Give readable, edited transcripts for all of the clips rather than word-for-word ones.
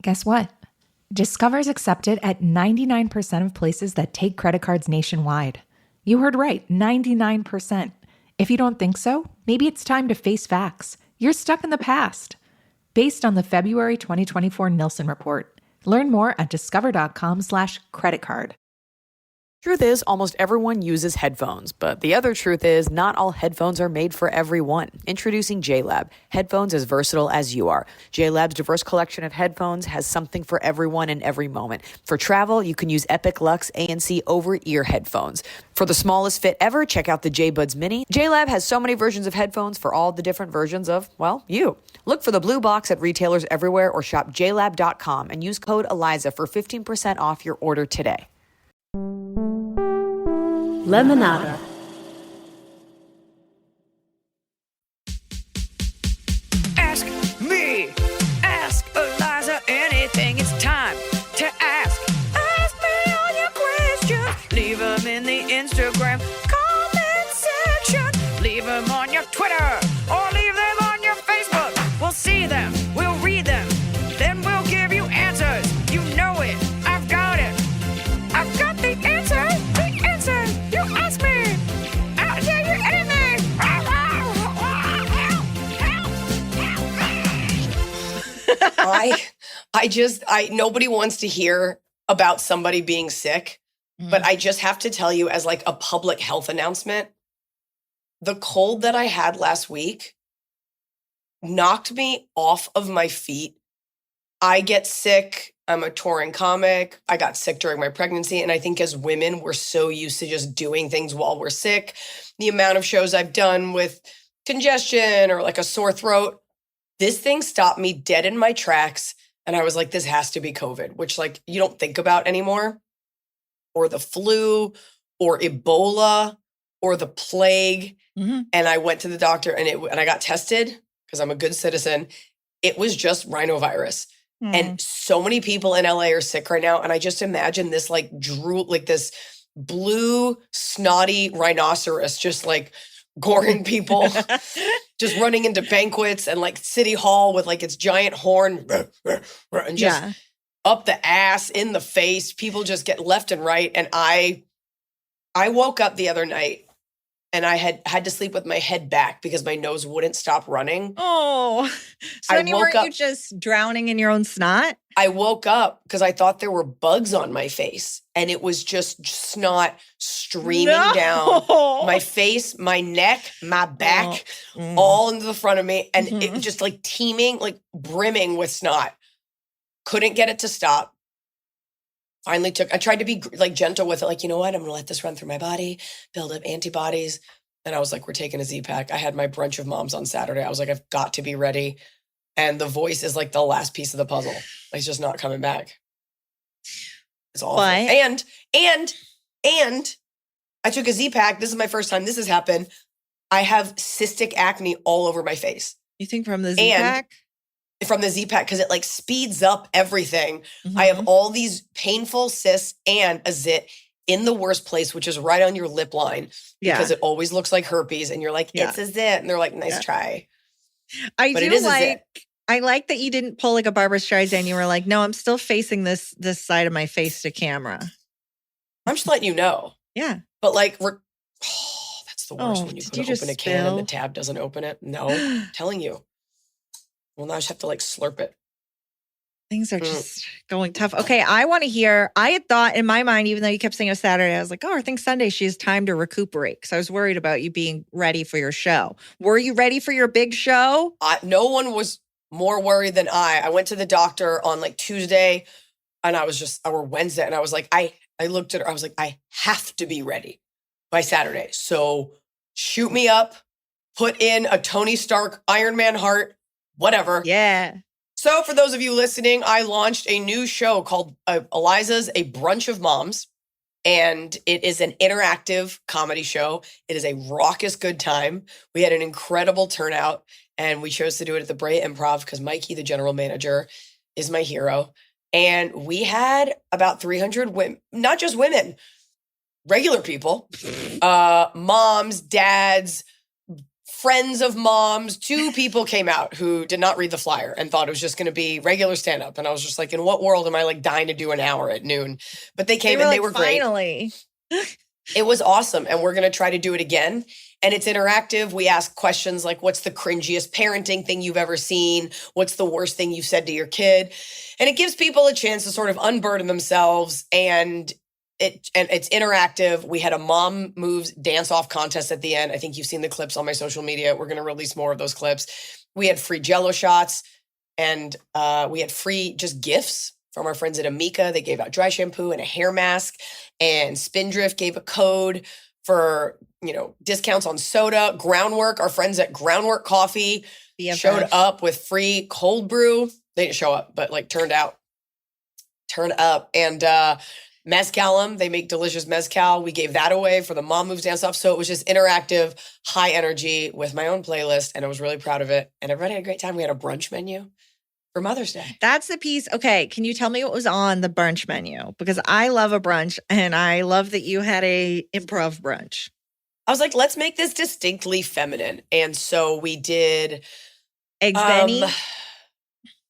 Guess what? Discover's accepted at 99% of places that take credit cards nationwide. You heard right, 99%. If you don't think so, maybe it's time to face facts. You're stuck in the past. Based on the February 2024 Nielsen report. Learn more at discover.com/credit card. Truth is, almost everyone uses headphones, but the other truth is not all headphones are made for everyone. Introducing JLab, headphones as versatile as you are. JLab's diverse collection of headphones has something for everyone in every moment. For travel, you can use Epic Lux ANC over-ear headphones. For the smallest fit ever, check out the JBuds Mini. JLab has so many versions of headphones for all the different versions of, well, you. Look for the blue box at retailers everywhere or shop jlab.com and use code ELIZA for 15% off your order today. Lemonada. Ask me, ask Eliza anything. It's time to ask. Ask me all your questions. Leave them in the Instagram comment section. Leave them on your Twitter or leave them on your Facebook. We'll see them, we'll read them, then we'll give you answers. You know it, I've got it. I've got the answer. You ask me, I'll tell you anything. Nobody wants to hear about somebody being sick, but I just have to tell you as like a public health announcement, the cold that I had last week knocked me off of my feet. I get sick. I'm a touring comic. I got sick during my pregnancy. And I think as women, we're so used to just doing things while we're sick. The amount of shows I've done with congestion or like a sore throat, this thing stopped me dead in my tracks. And I was like, this has to be COVID, which like you don't think about anymore, or the flu or Ebola or the plague. Mm-hmm. And I went to the doctor and I got tested because I'm a good citizen. It was just rhinovirus. And so many people in LA are sick right now. And I just imagine this like this blue, snotty rhinoceros just like goring people, just running into banquets and like City Hall with like its giant horn and just up the ass, in the face. People just get left and right. And I woke up the other night and I had to sleep with my head back because my nose wouldn't stop running. Oh, so then weren't you just drowning in your own snot? I woke up because I thought there were bugs on my face, and it was just snot streaming down my face, my neck, my back, all into the front of me. And it just like teeming, like brimming with snot. Couldn't get it to stop. Finally I tried to be like gentle with it. Like, you know what? I'm going to let this run through my body, build up antibodies. And I was like, we're taking a Z-Pack. I had my brunch of moms on Saturday. I was like, I've got to be ready. And the voice is like the last piece of the puzzle. It's just not coming back. It's awful. And I took a Z-Pack. This is my first time this has happened. I have cystic acne all over my face. You think from the Z-Pack? From the Z-Pack, because it like speeds up everything. I have all these painful cysts and a zit in the worst place, which is right on your lip line, because it always looks like herpes. And you're like, it's a zit. And they're like, nice try. I like that you didn't pull like a Barbra Streisand. You were like, no, I'm still facing this side of my face to camera. I'm just letting you know. Yeah. But like, that's the worst when you open a can and the tab doesn't open it. No, I'm telling you. Well, now I just have to like slurp it. Things are just going tough. Okay, I want to hear. I had thought in my mind, even though you kept saying it was Saturday, I was like, I think Sunday she has time to recuperate. Because I was worried about you being ready for your show. Were you ready for your big show? No one was more worried than I. I went to the doctor on like Tuesday and or Wednesday. And I was like, I looked at her. I was like, I have to be ready by Saturday. So shoot me up, put in a Tony Stark Iron Man heart. Whatever. Yeah. So for those of you listening, I launched a new show called Eliza's A Brunch of Moms. And it is an interactive comedy show. It is a raucous good time. We had an incredible turnout. And we chose to do it at the Brea Improv because Mikey, the general manager, is my hero. And we had about 300 women, not just women, regular people, moms, dads, friends of moms. 2 people came out who did not read the flyer and thought it was just going to be regular stand-up. And I was just like, in what world am I like dying to do an hour at noon? But they came and they were great. Finally. It was awesome. And we're going to try to do it again. And it's interactive. We ask questions like, what's the cringiest parenting thing you've ever seen? What's the worst thing you've said to your kid? And it gives people a chance to sort of unburden themselves. And it's interactive. We had a mom moves dance off contest at the end. I think you've seen the clips on my social media. We're going to release more of those clips. We had free Jell-O shots, and we had free just gifts from our friends at Amika. They gave out dry shampoo and a hair mask, and Spindrift gave a code for, discounts on soda. Groundwork, our friends at Groundwork Coffee showed up with free cold brew. They didn't show up, but like turn up. And Mezcalum, they make delicious mezcal. We gave that away for the Mom Moves Dance Off. So it was just interactive, high energy with my own playlist. And I was really proud of it. And everybody had a great time. We had a brunch menu for Mother's Day. That's the piece. Okay. Can you tell me what was on the brunch menu? Because I love a brunch, and I love that you had a improv brunch. I was like, let's make this distinctly feminine. And so we did Eggs Benny.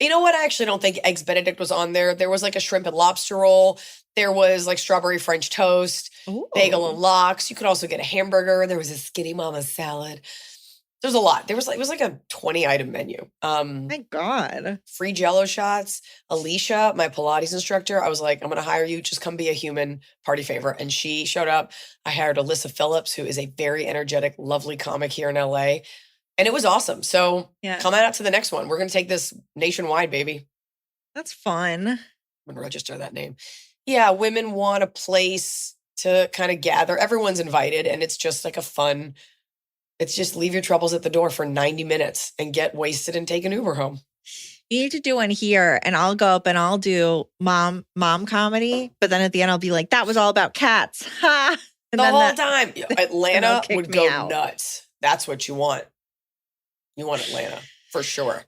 You know what? I actually don't think Eggs Benedict was on there. There was like a shrimp and lobster roll. There was like strawberry French toast, bagel and lox. You could also get a hamburger. There was a Skinny Mama salad. There's a lot. It was like a 20-item menu. My God. Free Jell-O shots. Alicia, my Pilates instructor, I was like, I'm going to hire you. Just come be a human party favor. And she showed up. I hired Alyssa Phillips, who is a very energetic, lovely comic here in LA. And it was awesome. So come out to the next one. We're going to take this nationwide, baby. That's fun. I'm going to register that name. Yeah, women want a place to kind of gather. Everyone's invited, and it's just like it's just leave your troubles at the door for 90 minutes and get wasted and take an Uber home. You need to do one here, and I'll go up and I'll do mom comedy. But then at the end, I'll be like, that was all about cats. Ha! The whole time. Atlanta would go nuts. That's what you want. You want Atlanta for sure.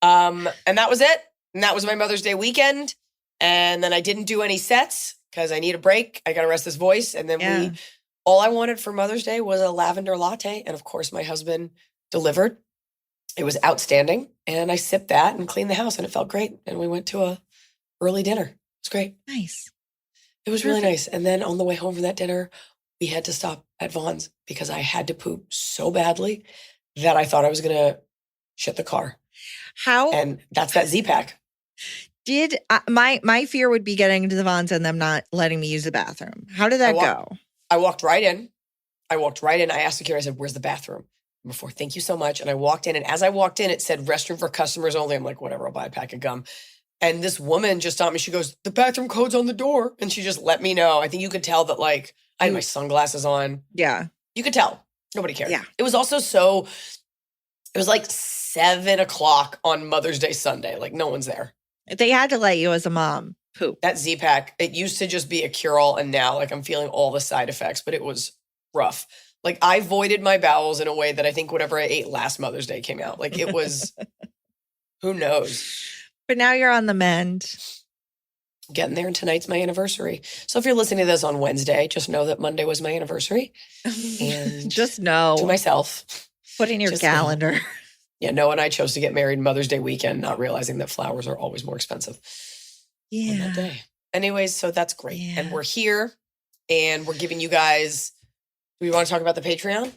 And that was it. And that was my Mother's Day weekend. And then I didn't do any sets because I need a break. I got to rest this voice. And then all I wanted for Mother's Day was a lavender latte. And of course, my husband delivered. It was outstanding. And I sipped that and cleaned the house, and it felt great. And we went to a early dinner. It was great. Nice. It was really nice. And then on the way home from that dinner, we had to stop at Vaughn's because I had to poop so badly that I thought I was going to shit the car. And that's that Z-Pack. Did my fear would be getting into the Vons and them not letting me use the bathroom. How did that go? I walked right in. I asked security, I said, where's the bathroom? Number 4, thank you so much. And I walked in, and as I walked in, it said restroom for customers only. I'm like, whatever, I'll buy a pack of gum. And this woman just stopped me. She goes, the bathroom code's on the door. And she just let me know. I think you could tell that like I had my sunglasses on. Yeah. You could tell. Nobody cared. Yeah. It was also it was like 7:00 on Mother's Day Sunday. Like no one's there. They had to let you as a mom poop. That Z-Pack, it used to just be a cure-all, and now like I'm feeling all the side effects, but it was rough. Like I voided my bowels in a way that I think whatever I ate last Mother's Day came out. Like it was, who knows? But now you're on the mend. Getting there, and tonight's my anniversary. So if you're listening to this on Wednesday, just know that Monday was my anniversary. And just know. To myself. Put in your calendar. Yeah, Noah and I chose to get married Mother's Day weekend, not realizing that flowers are always more expensive on that day. Anyways, so that's great. Yeah. And we're here, and we're giving you guys, do we want to talk about the Patreon?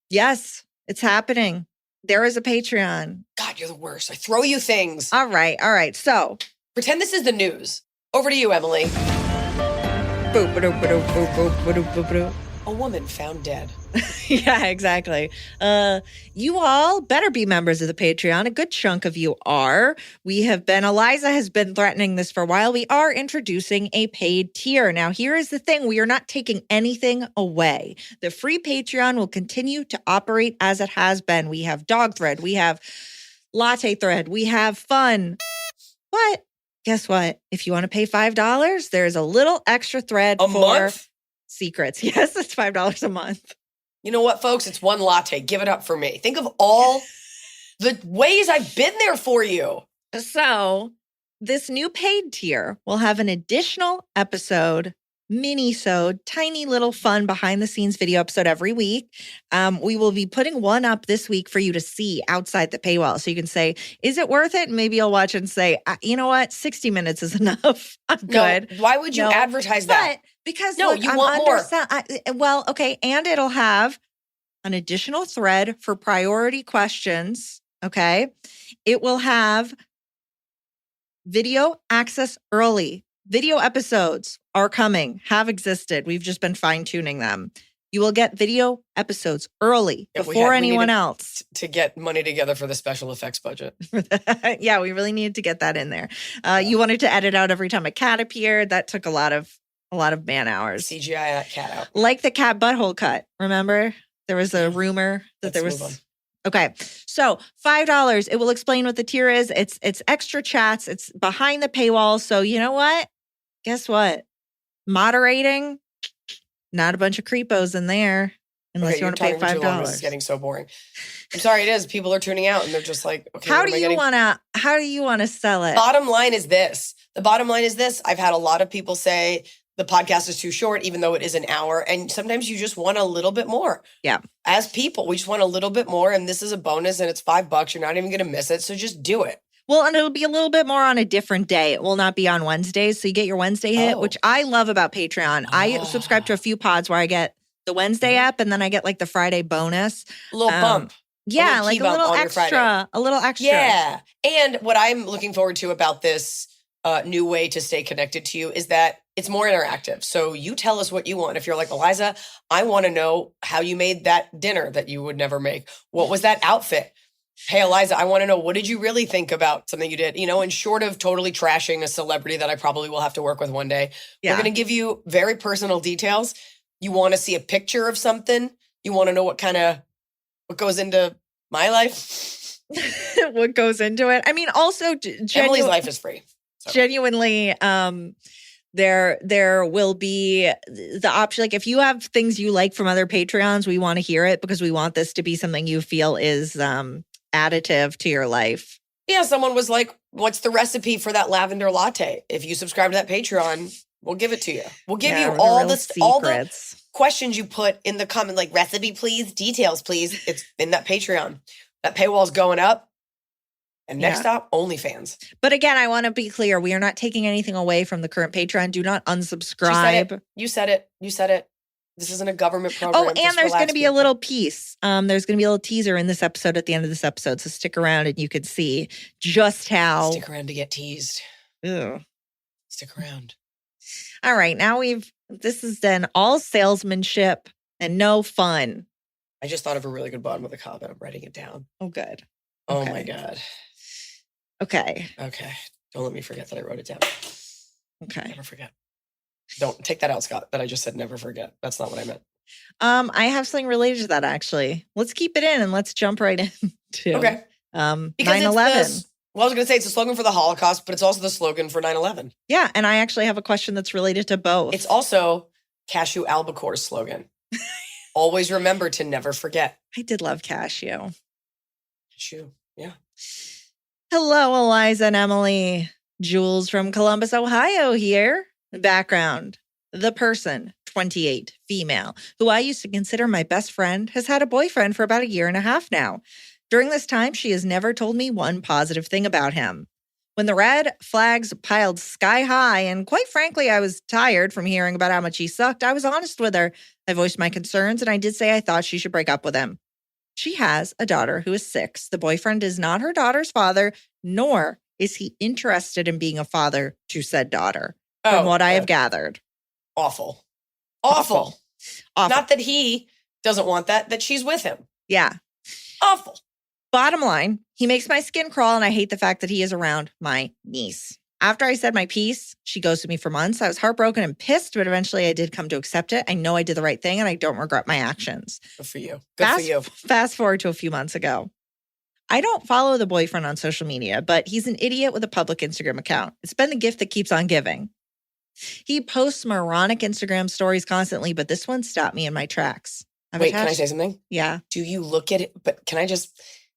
Yes, it's happening. There is a Patreon. God, you're the worst. I throw you things. All right. So pretend this is the news. Over to you, Emily. A woman found dead. Yeah, exactly. You all better be members of the Patreon. A good chunk of you are. Eliza has been threatening this for a while. We are introducing a paid tier. Now, here is the thing. We are not taking anything away. The free Patreon will continue to operate as it has been. We have dog thread. We have latte thread. We have fun. But guess what? If you want to pay $5, there's a little extra thread for month? Secrets. Yes, it's $5 a month. You know what, folks? It's one latte. Give it up for me. Think of all the ways I've been there for you. So this new paid tier will have an additional episode mini-sode, tiny little fun behind-the-scenes video episode every week. We will be putting one up this week for you to see outside the paywall. So you can say, is it worth it? And maybe you'll watch and say, you know what? 60 minutes is enough. I'm good. No, why would you advertise that? But because No, look, you I'm want more. well, okay. And it'll have an additional thread for priority questions. Okay. It will have video access early. Video episodes are coming, have existed. We've just been fine-tuning them. You will get video episodes early before anyone else. To get money together for the special effects budget. Yeah, we really needed to get that in there. You wanted to edit out every time a cat appeared. That took a lot of man hours. CGI that cat out. Like the cat butthole cut. Remember? There was a rumor that there was. Okay. So $5. It will explain what the tier is. It's extra chats. It's behind the paywall. So you know what? Guess what? Moderating, not a bunch of creepos in there unless you want to pay $5. This is getting so boring. I'm sorry, it is. People are tuning out and they're just like, okay, how do you want to sell it? Bottom line is this. The bottom line is this. I've had a lot of people say the podcast is too short, even though it is an hour. And sometimes you just want a little bit more. Yeah. As people, we just want a little bit more. And this is a bonus and it's $5. You're not even going to miss it. So just do it. Well, and it'll be a little bit more on a different day. It will not be on Wednesdays. So you get your Wednesday hit, which I love about Patreon. I subscribe to a few pods where I get the Wednesday app and then I get like the Friday bonus. A little bump. Yeah, like a little extra. A little extra. Yeah. And what I'm looking forward to about this new way to stay connected to you is that it's more interactive. So you tell us what you want. If you're like, Eliza, I want to know how you made that dinner that you would never make. What was that outfit? Hey, Eliza, I want to know, what did you really think about something you did? And short of totally trashing a celebrity that I probably will have to work with one day, we're going to give you very personal details. You want to see a picture of something. You want to know what goes into my life. What goes into it. I mean, also, Emily's life is free. So. Genuinely, there will be the option. Like if you have things you like from other Patreons, we want to hear it because we want this to be something you feel is additive to your life. Yeah, someone was like, what's the recipe for that lavender latte? If you subscribe to that Patreon, we'll give it to you. We'll give you all the questions you put in the comment, like recipe, please, details, please. It's in that Patreon. That paywall's going up. And next up, OnlyFans. But again, I want to be clear. We are not taking anything away from the current Patreon. Do not unsubscribe. You said it. This isn't a government program. Oh, and there's going to be a little piece. There's going to be a little teaser in this episode at the end of this episode. So stick around and you can see just how. Stick around to get teased. Ew. Stick around. All right. Now this is then all salesmanship and no fun. I just thought of a really good bottom of the comment. I'm writing it down. Oh, good. Oh, my God. Okay. Don't let me forget that I wrote it down. Okay. Never forget. Don't take that out, Scott, that I just said never forget. That's not what I meant. I have something related to that, actually. Let's keep it in and let's jump right into 9/11. Well, I was going to say it's a slogan for the Holocaust, but it's also the slogan for 9/11. Yeah, and I actually have a question that's related to both. It's also Cashew Albacore's slogan. Always remember to never forget. I did love Cashew. Cashew, yeah. Hello, Eliza and Emily. Jules from Columbus, Ohio here. Background. The person, 28, female, who I used to consider my best friend, has had a boyfriend for about 1.5 years now. During this time, she has never told me one positive thing about him. When the red flags piled sky high, and quite frankly, I was tired from hearing about how much he sucked, I was honest with her. I voiced my concerns, and I did say I thought she should break up with him. She has a daughter who is 6. The boyfriend is not her daughter's father, nor is he interested in being a father to said daughter, from what I have gathered. Awful. Awful. Not that he doesn't want that she's with him. Yeah. Awful. Bottom line, he makes my skin crawl, and I hate the fact that he is around my niece. After I said my piece, she ghosted me for months. I was heartbroken and pissed, but eventually I did come to accept it. I know I did the right thing, and I don't regret my actions. Good for you. Good for you. Fast forward to a few months ago. I don't follow the boyfriend on social media, but he's an idiot with a public Instagram account. It's been the gift that keeps on giving. He posts moronic Instagram stories constantly, but this one stopped me in my tracks. Wait, can I say something? Yeah. Do you look at it? But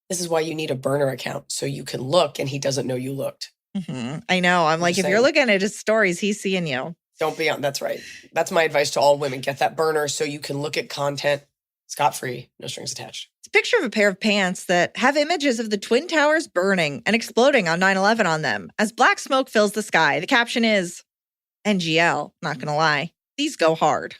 this is why you need a burner account, so you can look and he doesn't know you looked. Mm-hmm. I know. I'm like, if you're looking at his stories, he's seeing you. Don't be on. That's right. That's my advice to all women. Get that burner so you can look at content scot-free, no strings attached. It's a picture of a pair of pants that have images of the Twin Towers burning and exploding on 9/11 on them as black smoke fills the sky. The caption is, NGL, not going to lie, these go hard.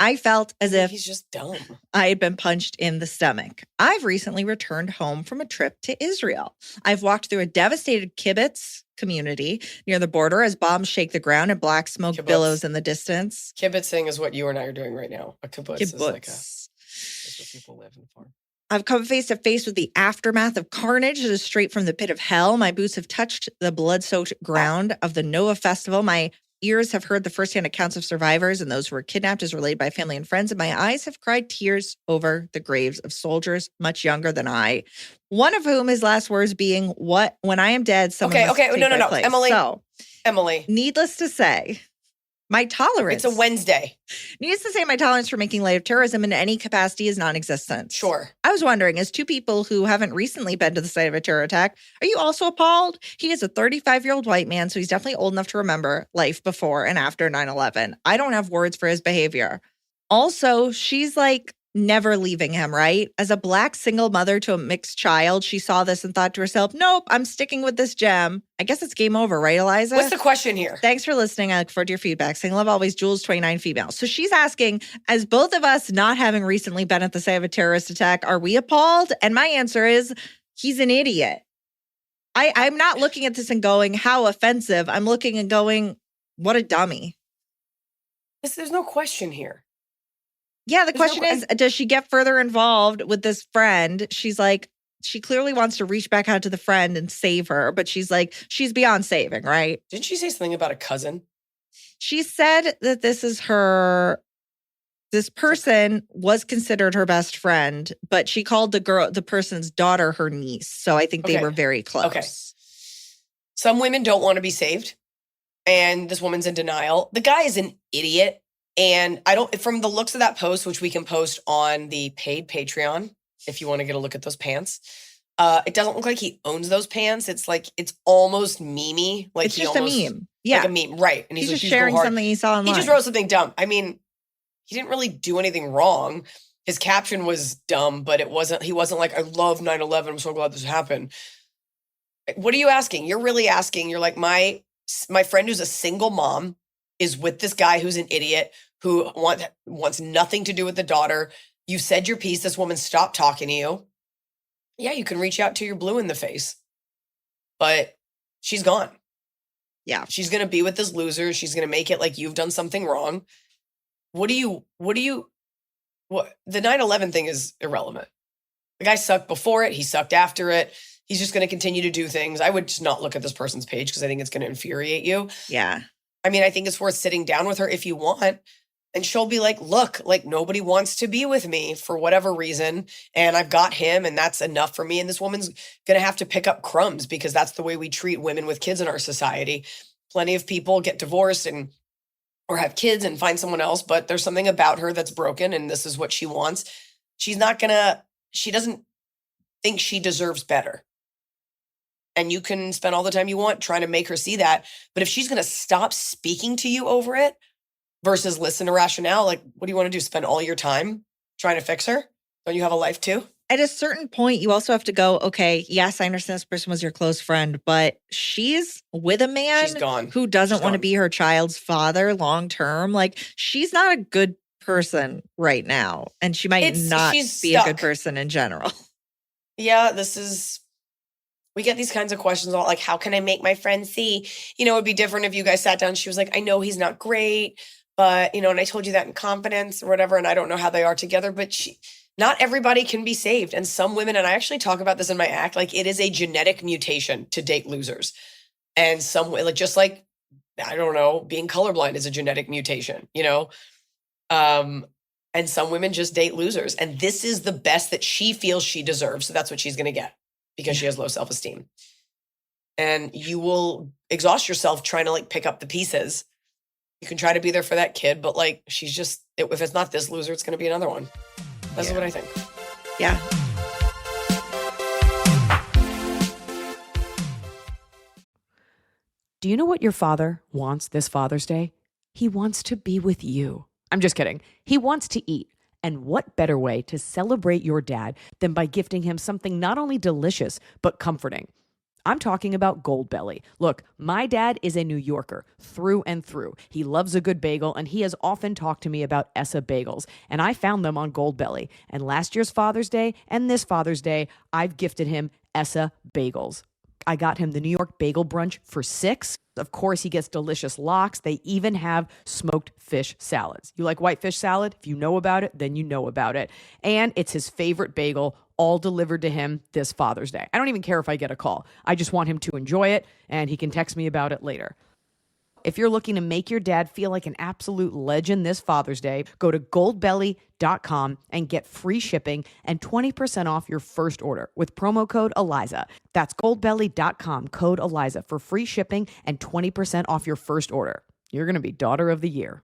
I felt as if he's just dumb. I had been punched in the stomach. I've recently returned home from a trip to Israel. I've walked through a devastated kibbutz community near the border as bombs shake the ground and black smoke billows in the distance. Kibbutzing is what you and I are doing right now. A kibbutz is like that's what people live in for. I've come face to face with the aftermath of carnage that is straight from the pit of hell. My boots have touched the blood-soaked ground of the Nova Festival. My ears have heard the firsthand accounts of survivors and those who were kidnapped as relayed by family and friends, and my eyes have cried tears over the graves of soldiers much younger than I. One of whom his last words being, "What when I am dead?" Someone must take my place. Emily. Needless to say, my tolerance. It's a Wednesday. Needless to say, my tolerance for making light of terrorism in any capacity is non-existent. Sure. I was wondering, as two people who haven't recently been to the site of a terror attack, are you also appalled? He is a 35-year-old white man, so he's definitely old enough to remember life before and after 9/11. I don't have words for his behavior. Also, she's like never leaving him, right? As a black single mother to a mixed child, she saw this and thought to herself, nope, I'm sticking with this gem. I guess it's game over, right, Eliza? What's the question here? Thanks for listening. I look forward to your feedback. Saying love always, Jules, 29 female. So she's asking, as both of us not having recently been at the site of a terrorist attack, are we appalled? And my answer is, he's an idiot. I'm not looking at this and going, how offensive. I'm looking and going, what a dummy. There's no question here. Yeah, the question is, does she get further involved with this friend? She's like, she clearly wants to reach back out to the friend and save her, but she's like, she's beyond saving, right? Didn't she say something about a cousin? She said that this person was considered her best friend, but she called the person's daughter her niece. So I think they were very close. Okay. Some women don't want to be saved, and this woman's in denial. The guy is an idiot. And from the looks of that post, which we can post on the paid Patreon, if you want to get a look at those pants, it doesn't look like he owns those pants. It's like, it's almost meme-y. Like it's just a meme. Yeah. Like a meme, right. And he's just sharing something he saw online. He just wrote something dumb. I mean, he didn't really do anything wrong. His caption was dumb, but he wasn't like, I love 9/11. I'm so glad this happened. What are you asking? You're really asking, you're like, my friend who's a single mom is with this guy who's an idiot who wants nothing to do with the daughter. You said your piece. This woman stopped talking to you. Yeah, you can reach out to your blue in the face, but she's gone. Yeah. She's going to be with this loser. She's going to make it like you've done something wrong. The 9/11 thing is irrelevant. The guy sucked before it. He sucked after it. He's just going to continue to do things. I would just not look at this person's page because I think it's going to infuriate you. Yeah. I mean, I think it's worth sitting down with her if you want. And she'll be like, look, like nobody wants to be with me for whatever reason. And I've got him and that's enough for me. And this woman's going to have to pick up crumbs because that's the way we treat women with kids in our society. Plenty of people get divorced or have kids and find someone else, but there's something about her that's broken and this is what she wants. She doesn't think she deserves better. And you can spend all the time you want trying to make her see that. But if she's going to stop speaking to you over it versus listen to rationale, like, what do you want to do? Spend all your time trying to fix her? Don't you have a life too? At a certain point, you also have to go, okay, yes, I understand this person was your close friend, but she's with a man who doesn't want to be her child's father long term. Like, she's not a good person right now. And she might not be a good person in general. Yeah, we get these kinds of questions all like, how can I make my friend see? You know, it'd be different if you guys sat down and she was like, I know he's not great, but, you know, and I told you that in confidence or whatever, and I don't know how they are together, but not everybody can be saved. And some women, and I actually talk about this in my act, like it is a genetic mutation to date losers. And just like, I don't know, being colorblind is a genetic mutation, you know? And some women just date losers. And this is the best that she feels she deserves. So that's what she's going to get. Because she has low self-esteem. And you will exhaust yourself trying to like pick up the pieces. You can try to be there for that kid, but like she's just, if it's not this loser, it's going to be another one. That's what I think. Yeah. Do you know what your father wants this Father's Day? He wants to be with you. I'm just kidding. He wants to eat. And what better way to celebrate your dad than by gifting him something not only delicious, but comforting? I'm talking about Goldbelly. Look, my dad is a New Yorker through and through. He loves a good bagel, and he has often talked to me about Essa bagels, and I found them on Goldbelly. And last year's Father's Day and this Father's Day, I've gifted him Essa bagels. I got him the New York Bagel Brunch for $6. Of course, he gets delicious lox. They even have smoked fish salads. You like white fish salad? If you know about it, then you know about it. And it's his favorite bagel, all delivered to him this Father's Day. I don't even care if I get a call. I just want him to enjoy it, and he can text me about it later. If you're looking to make your dad feel like an absolute legend this Father's Day, go to goldbelly.com and get free shipping and 20% off your first order with promo code Eliza. That's goldbelly.com, code Eliza, for free shipping and 20% off your first order. You're going to be Daughter of the Year.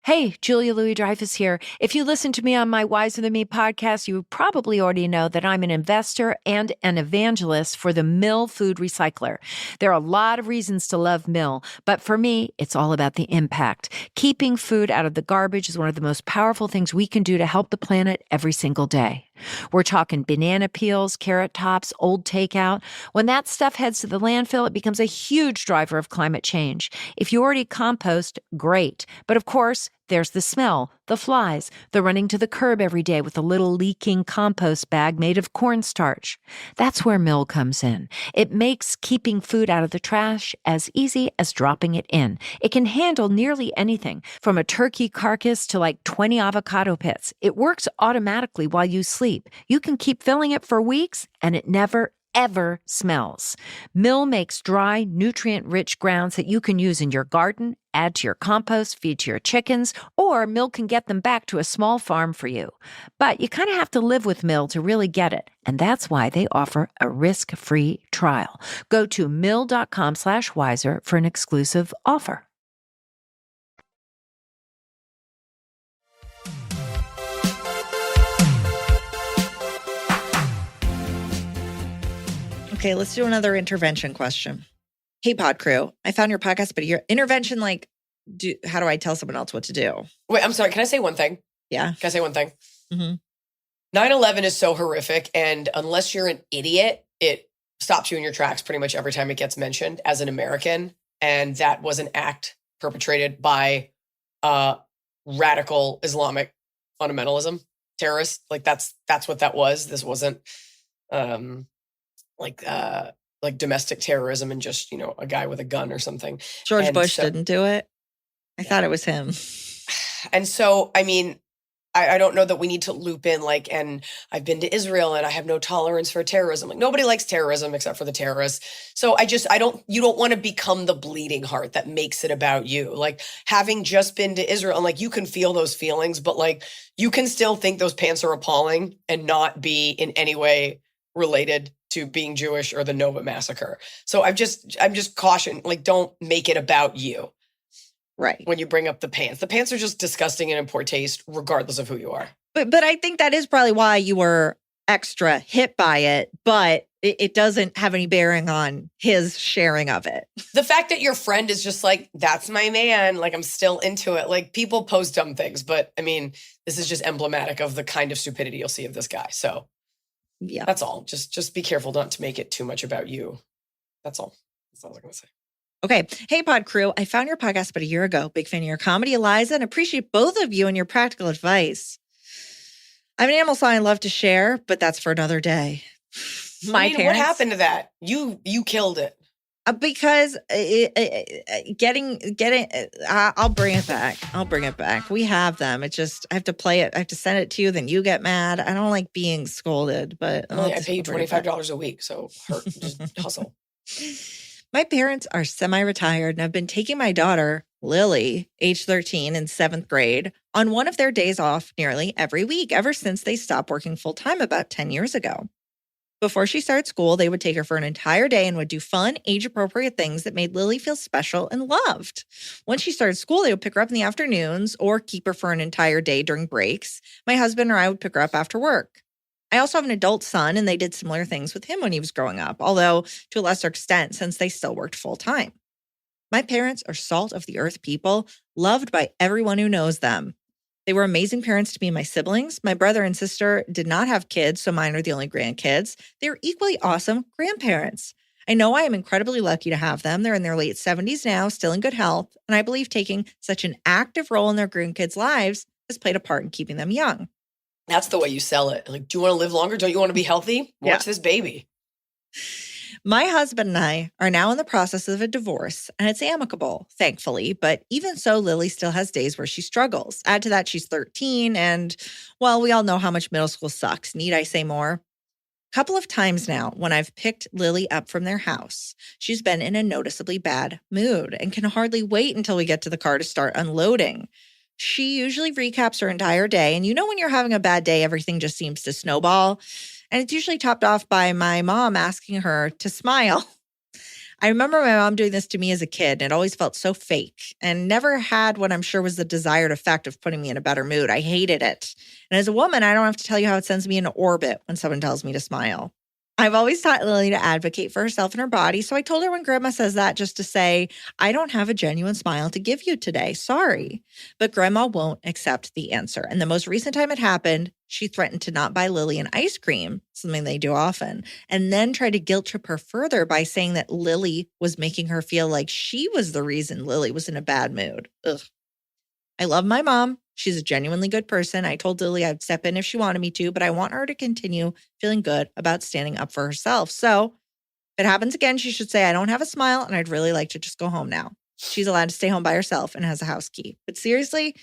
Hey, Julia Louis-Dreyfus here. If you listen to me on my Wiser Than Me podcast, you probably already know that I'm an investor and an evangelist for the Mill Food Recycler. There are a lot of reasons to love Mill, but for me, it's all about the impact. Keeping food out of the garbage is one of the most powerful things we can do to help the planet every single day. We're talking banana peels, carrot tops, old takeout. When that stuff heads to the landfill, it becomes a huge driver of climate change. If you already compost, great. But of course, there's the smell, the flies, the running to the curb every day with a little leaking compost bag made of cornstarch. That's where Mill comes in. It makes keeping food out of the trash as easy as dropping it in. It can handle nearly anything, from a turkey carcass to like 20 avocado pits. It works automatically while you sleep. You can keep filling it for weeks, and it never, ever smells. Mill makes dry, nutrient-rich grounds that you can use in your garden, add to your compost, feed to your chickens, or Mill can get them back to a small farm for you. But you kind of have to live with Mill to really get it, and that's why they offer a risk-free trial. Go to mill.com/wiser for an exclusive offer. Okay, let's do another intervention question. Hey, Pod Crew, I found your podcast, but your intervention, how do I tell someone else what to do? Wait, I'm sorry. Can I say one thing? Yeah. Can I say one thing? Mm-hmm. 9/11 is so horrific. And unless you're an idiot, it stops you in your tracks pretty much every time it gets mentioned as an American. And that was an act perpetrated by radical Islamic fundamentalism, terrorists. Like that's what that was. This wasn't like domestic terrorism and just, a guy with a gun or something. George Bush didn't do it. I thought it was him. And so, I mean, I don't know that we need to loop in and I've been to Israel and I have no tolerance for terrorism. Like nobody likes terrorism except for the terrorists. So you don't want to become the bleeding heart that makes it about you. Like having just been to Israel and you can feel those feelings, but you can still think those pants are appalling and not be in any way related to being Jewish or the Nova massacre. So I'm just caution, don't make it about you. Right. When you bring up the pants. The pants are just disgusting and in poor taste, regardless of who you are. But I think that is probably why you were extra hit by it, but it doesn't have any bearing on his sharing of it. The fact that your friend is just that's my man, I'm still into it. People post dumb things, but I mean, this is just emblematic of the kind of stupidity you'll see of this guy. So yeah, that's all. Just be careful not to make it too much about you. That's all. That's all I was going to say. Okay. Hey, Pod Crew. I found your podcast about a year ago. Big fan of your comedy, Eliza, and appreciate both of you and your practical advice. I'm an animal sign, love to share, but that's for another day. What happened to that? You killed it. Because I'll bring it back. I'll bring it back. We have them. It's just, I have to play it. I have to send it to you. Then you get mad. I don't like being scolded, but I pay you $25 a week. So just hustle. My parents are semi-retired and I've been taking my daughter, Lily, age 13 in 7th grade, on one of their days off nearly every week ever since they stopped working full-time about 10 years ago. Before she started school, they would take her for an entire day and would do fun, age-appropriate things that made Lily feel special and loved. Once she started school, they would pick her up in the afternoons or keep her for an entire day during breaks. My husband or I would pick her up after work. I also have an adult son, and they did similar things with him when he was growing up, although to a lesser extent since they still worked full-time. My parents are salt of the earth people, loved by everyone who knows them. They were amazing parents to me and my siblings. My brother and sister did not have kids, so mine are the only grandkids. They are equally awesome grandparents. I know I am incredibly lucky to have them. They're in their late 70s now, still in good health, and I believe taking such an active role in their grandkids' lives has played a part in keeping them young. That's the way you sell it. Like, do you want to live longer? Don't you want to be healthy? Watch this baby. My husband and I are now in the process of a divorce, and it's amicable, thankfully. But even so, Lily still has days where she struggles. Add to that, she's 13, and, well, we all know how much middle school sucks. Need I say more? A couple of times now, when I've picked Lily up from their house, she's been in a noticeably bad mood and can hardly wait until we get to the car to start unloading. She usually recaps her entire day, and you know when you're having a bad day, everything just seems to snowball. And it's usually topped off by my mom asking her to smile. I remember my mom doing this to me as a kid, and it always felt so fake and never had what I'm sure was the desired effect of putting me in a better mood. I hated it. And as a woman, I don't have to tell you how it sends me into orbit when someone tells me to smile. I've always taught Lily to advocate for herself and her body, so I told her when Grandma says that just to say, I don't have a genuine smile to give you today. Sorry. But Grandma won't accept the answer. And the most recent time it happened, she threatened to not buy Lily an ice cream, something they do often, and then tried to guilt trip her further by saying that Lily was making her feel like she was the reason Lily was in a bad mood. Ugh. I love my mom. She's a genuinely good person. I told Lily I'd step in if she wanted me to, but I want her to continue feeling good about standing up for herself. So if it happens again, she should say, I don't have a smile and I'd really like to just go home now. She's allowed to stay home by herself and has a house key. But seriously,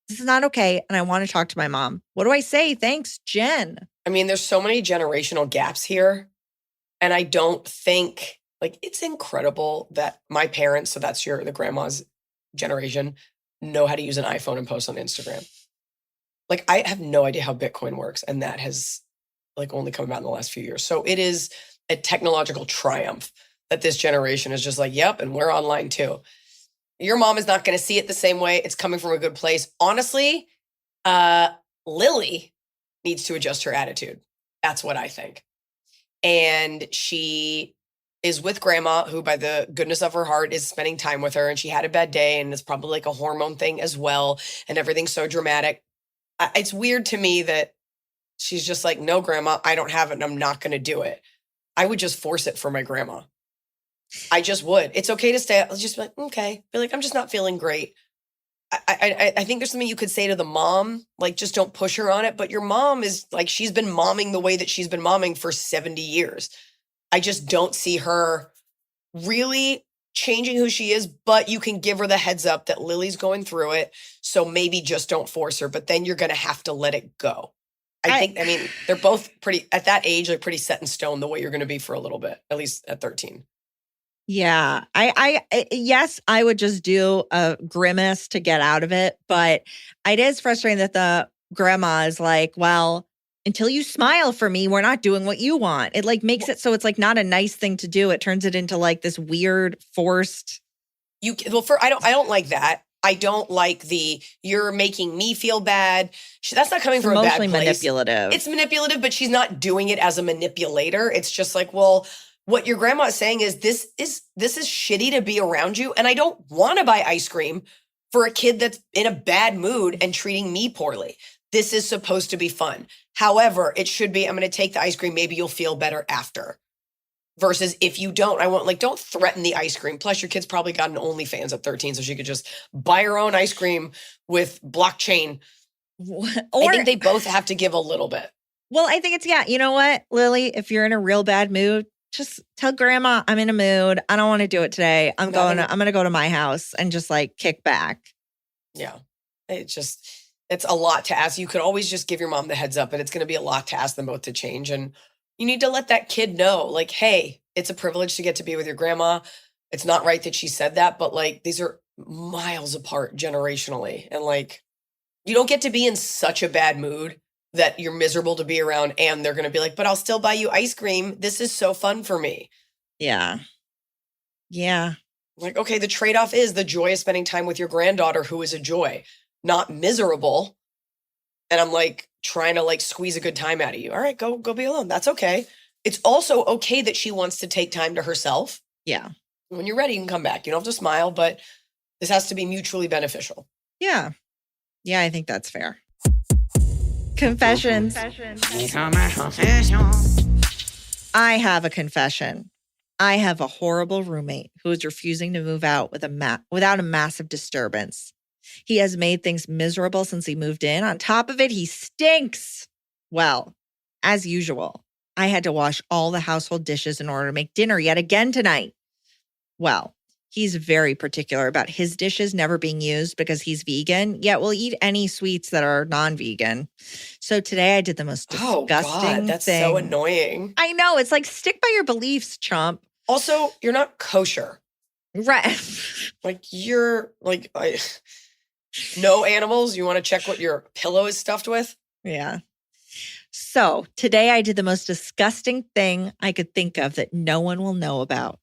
this is not okay. And I want to talk to my mom. What do I say? Thanks, Jen. I mean, there's so many generational gaps here. And I don't think, like, it's incredible that my parents, so that's the grandma's generation, know how to use an iPhone and post on Instagram. Like, I have no idea how Bitcoin works. And that has like only come about in the last few years. So it is a technological triumph that this generation is just like, yep, and we're online too. Your mom is not going to see it the same way. It's coming from a good place. Honestly, Lily needs to adjust her attitude. That's what I think. And she is with Grandma, who by the goodness of her heart is spending time with her. And she had a bad day, and it's probably like a hormone thing as well. And everything's so dramatic. It's weird to me that she's just like, no, Grandma, I don't have it and I'm not going to do it. I would just force it for my grandma. I just would. It's okay to stay. I'll just be like, okay. Be like, I'm just not feeling great. I think there's something you could say to the mom, like, just don't push her on it. But your mom is like, she's been momming the way that she's been momming for 70 years. I just don't see her really changing who she is, but you can give her the heads up that Lily's going through it. So maybe just don't force her, but then you're going to have to let it go. I mean, they're both pretty, at that age, they're pretty set in stone the way you're going to be for a little bit, at least at 13. Yeah, yes, I would just do a grimace to get out of it. But it is frustrating that the grandma is like, well, until you smile for me, we're not doing what you want. It like makes it so it's like not a nice thing to do. It turns it into like this weird forced. I don't like that. I don't like you're making me feel bad. That's not coming from a bad place. Emotionally manipulative. It's manipulative, but she's not doing it as a manipulator. It's just like, well, what your grandma is saying is this is shitty to be around you. And I don't want to buy ice cream for a kid that's in a bad mood and treating me poorly. This is supposed to be fun. However, it should be, I'm going to take the ice cream. Maybe you'll feel better after. Versus if you don't, don't threaten the ice cream. Plus your kid's probably got an OnlyFans at 13, so she could just buy her own ice cream with blockchain. I think they both have to give a little bit. Well, I think you know what, Lily, if you're in a real bad mood, just tell Grandma I'm in a mood. I don't want to do it today. I'm going to go to my house and just like kick back. Yeah. It's a lot to ask. You could always just give your mom the heads up, but it's going to be a lot to ask them both to change. And you need to let that kid know, like, hey, it's a privilege to get to be with your grandma. It's not right that she said that, but like, these are miles apart generationally. And like, you don't get to be in such a bad mood that you're miserable to be around, and they're going to be like, but I'll still buy you ice cream. This is so fun for me. Yeah. Yeah. Like, okay, the trade-off is the joy of spending time with your granddaughter, who is a joy, not miserable. And I'm like trying to like squeeze a good time out of you. All right, go be alone. That's okay. It's also okay that she wants to take time to herself. Yeah. When you're ready, you can come back. You don't have to smile, but this has to be mutually beneficial. Yeah. Yeah, I think that's fair. Confessions. I have a confession. I have a horrible roommate who is refusing to move out without a massive disturbance. He has made things miserable since he moved in. On top of it, he stinks. Well, as usual, I had to wash all the household dishes in order to make dinner yet again tonight. Well, he's very particular about his dishes never being used because he's vegan, yet will eat any sweets that are non-vegan. So today I did the most disgusting God, that's thing. so annoying. I know. It's like, stick by your beliefs, chump. Also, you're not kosher. Right. Like no animals. You want to check what your pillow is stuffed with? Yeah. So today I did the most disgusting thing I could think of that no one will know about.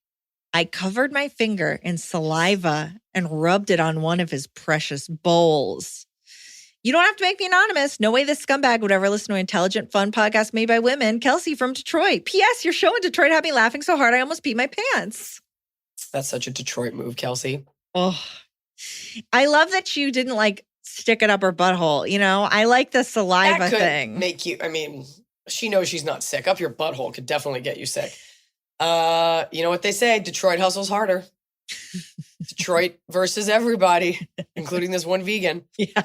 I covered my finger in saliva and rubbed it on one of his precious bowls. You don't have to make me anonymous. No way this scumbag would ever listen to an intelligent, fun podcast made by women. Kelsey from Detroit. P.S. Your show in Detroit had me laughing so hard I almost peed my pants. That's such a Detroit move, Kelsey. Oh, I love that you didn't like stick it up her butthole. You know, I like the saliva That could thing. make you, she knows she's not sick. Up your butthole could definitely get you sick. You know what they say? Detroit hustles harder. Detroit versus everybody, including this one vegan. Yeah.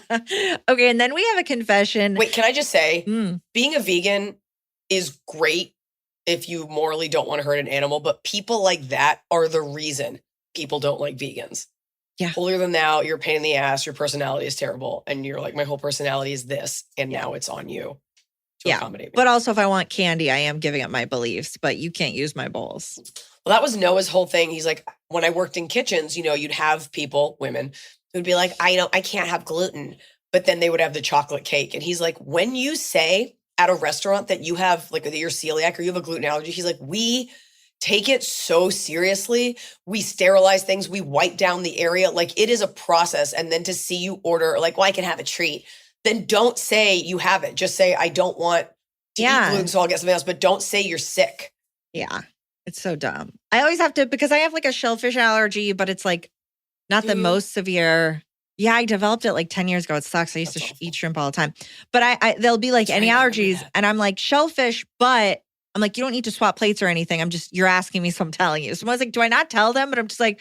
Okay. And then we have a confession. Wait, can I just say, being a vegan is great if you morally don't want to hurt an animal, but people like that are the reason people don't like vegans. Yeah. Holier than thou, you're a pain in the ass, your personality is terrible, and you're like, my whole personality is this, and now it's on you to accommodate me. But also, if I want candy, I am giving up my beliefs, but you can't use my bowls. Well, that was Noah's whole thing. He's like, when I worked in kitchens, you'd have people, women, who'd be like, I can't have gluten, but then they would have the chocolate cake. And he's like, when you say at a restaurant that you have like that you're celiac or you have a gluten allergy, he's like, we take it so seriously. We sterilize things. We wipe down the area. Like, it is a process. And then to see you order like, well, I can have a treat. Then don't say you have it. Just say, I don't want to eat gluten, so I'll get something else. But don't say you're sick. Yeah. It's so dumb. I always have to, because I have like a shellfish allergy, but it's like not the most severe. Yeah, I developed it like 10 years ago. It sucks. I used to eat shrimp all the time. But they'll be like, any allergies? And I'm like, shellfish, but I'm like, you don't need to swap plates or anything. You're asking me, so I'm telling you. So I was like, do I not tell them? But I'm just like,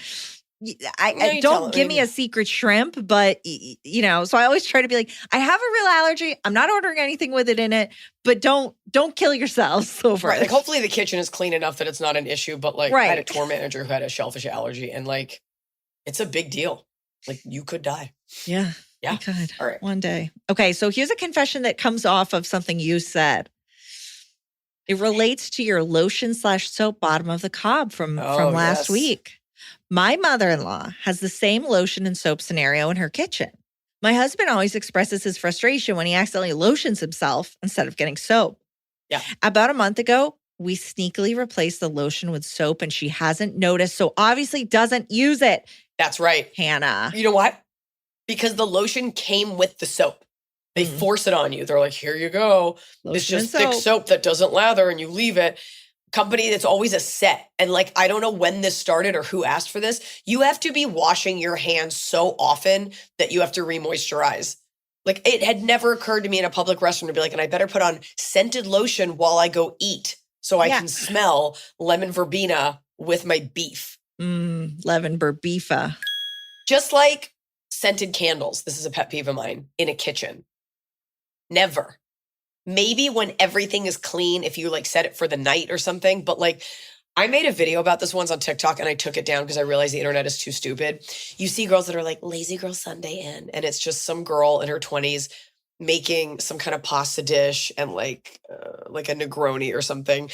I don't give me a secret shrimp, but so I always try to be like, I have a real allergy. I'm not ordering anything with it in it, but don't kill yourselves over right. it. Like, hopefully the kitchen is clean enough that it's not an issue. But like, I had a tour manager who had a shellfish allergy, and like, it's a big deal. Like, you could die. Yeah. Yeah. You could. All right. One day. Okay. So here's a confession that comes off of something you said. It relates to your lotion/soap bottom of the cob from last week. My mother-in-law has the same lotion and soap scenario in her kitchen. My husband always expresses his frustration when he accidentally lotions himself instead of getting soap. Yeah. About a month ago, we sneakily replaced the lotion with soap, and she hasn't noticed, so obviously doesn't use it. That's right. Hannah. You know what? Because the lotion came with the soap. They force it on you. They're like, here you go. Lotion it's just and thick soap that doesn't lather, and you leave it. Company that's always a set. And like, I don't know when this started or who asked for this. You have to be washing your hands so often that you have to re-moisturize. Like, it had never occurred to me in a public restaurant to be like, and I better put on scented lotion while I go eat so I can smell lemon verbena with my beef. Lemon Verbeefa. Just like scented candles. This is a pet peeve of mine in a kitchen. Never. Maybe when everything is clean, if you like set it for the night or something. But like, I made a video about this once on TikTok and I took it down because I realized the internet is too stupid. You see girls that are like, lazy girl Sunday in, and it's just some girl in her 20s making some kind of pasta dish and like a Negroni or something,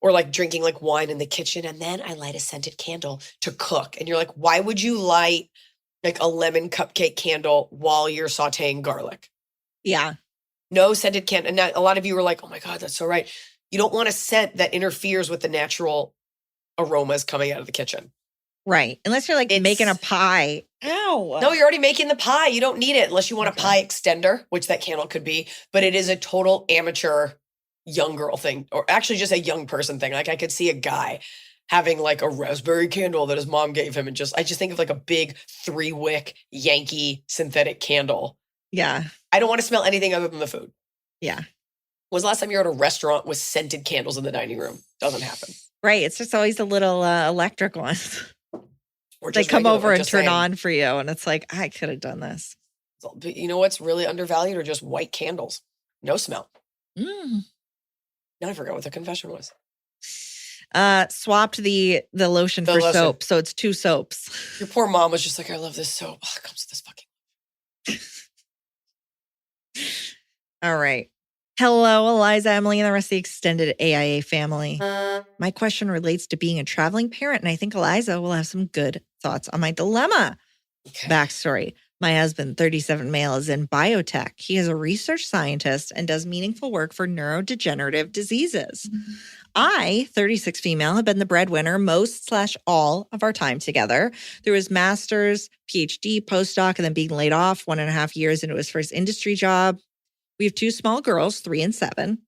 or like drinking like wine in the kitchen. And then I light a scented candle to cook. And you're like, why would you light like a lemon cupcake candle while you're sauteing garlic? Yeah. No scented candle. And now a lot of you were like, oh my God, that's so right. You don't want a scent that interferes with the natural aromas coming out of the kitchen. Right. Unless you're like making a pie. Ow. No, you're already making the pie. You don't need it unless you want a pie extender, which that candle could be. But it is a total amateur young girl thing, or actually just a young person thing. Like, I could see a guy having like a raspberry candle that his mom gave him. And I just think of like a big 3-wick Yankee synthetic candle. Yeah. I don't want to smell anything other than the food. Yeah. When's the last time you were at a restaurant with scented candles in the dining room? Doesn't happen. Right. It's just always the little electric ones. Or They just come regular, over or and just turn saying. on for you. And it's like, I could have done this. But you know what's really undervalued are just white candles. No smell. Mm. Now I forgot what the confession was. Swapped the lotion The for lotion. soap. So it's 2 soaps. Your poor mom was just like, I love this soap. Oh, it comes with this fucking. All right. Hello, Eliza, Emily, and the rest of the extended AIA family. My question relates to being a traveling parent, and I think Eliza will have some good thoughts on my dilemma. Okay. Backstory. My husband, 37 male, is in biotech. He is a research scientist and does meaningful work for neurodegenerative diseases. I, 36 female, have been the breadwinner most/all of our time together through his master's, PhD, postdoc, and then being laid off 1.5 years into his first industry job. We have 2 small girls, 3 and 7.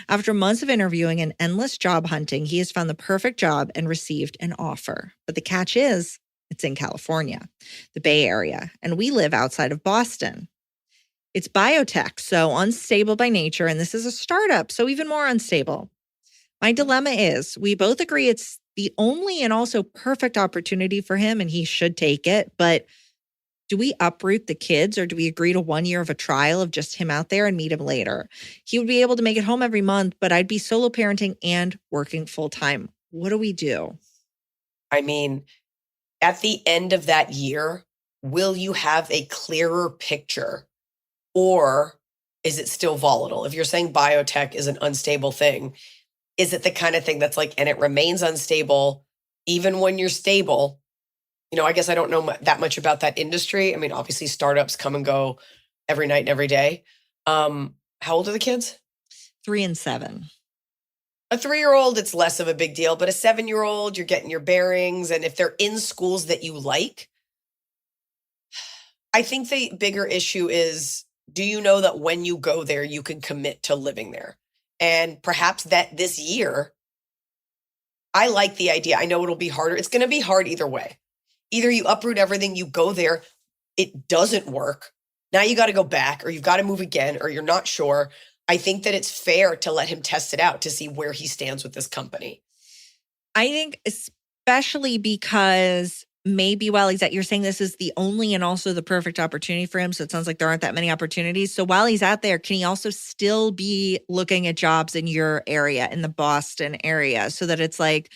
After months of interviewing and endless job hunting, he has found the perfect job and received an offer. But the catch is, it's in California, the Bay Area, and we live outside of Boston. It's biotech, so unstable by nature, and this is a startup, so even more unstable. My dilemma is, we both agree it's the only and also perfect opportunity for him, and he should take it, but do we uproot the kids or do we agree to 1 year of a trial of just him out there and meet him later? He would be able to make it home every month, but I'd be solo parenting and working full time. What do we do? I mean, at the end of that year, will you have a clearer picture, or is it still volatile? If you're saying biotech is an unstable thing, is it the kind of thing that's like, and it remains unstable even when you're stable? You know, I guess I don't know that much about that industry. I mean, obviously startups come and go every night and every day. How old are the kids? 3 and 7. A 3-year-old, it's less of a big deal, but a 7-year-old, you're getting your bearings. And if they're in schools that you like, I think the bigger issue is, do you know that when you go there, you can commit to living there? And perhaps that this year, I like the idea. I know it'll be harder. It's going to be hard either way. Either you uproot everything, you go there, it doesn't work. Now you got to go back, or you've got to move again, or you're not sure. I think that it's fair to let him test it out to see where he stands with this company. I think especially because maybe while he's at, you're saying this is the only and also the perfect opportunity for him. So it sounds like there aren't that many opportunities. So while he's out there, can he also still be looking at jobs in your area, in the Boston area, so that it's like,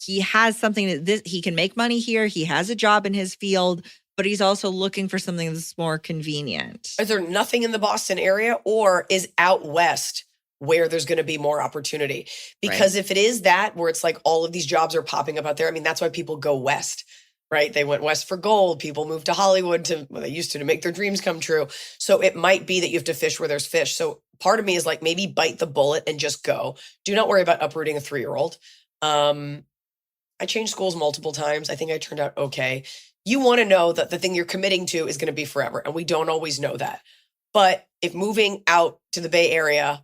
he has something that he can make money here. He has a job in his field, but he's also looking for something that's more convenient. Is there nothing in the Boston area, or is out west where there's going to be more opportunity? Because if it is that, where it's like all of these jobs are popping up out there, I mean, that's why people go west, right? They went west for gold. People moved to Hollywood they used to make their dreams come true. So it might be that you have to fish where there's fish. So part of me is like, maybe bite the bullet and just go. Do not worry about uprooting a 3-year-old. I changed schools multiple times. I think I turned out okay. You want to know that the thing you're committing to is going to be forever. And we don't always know that. But if moving out to the Bay Area,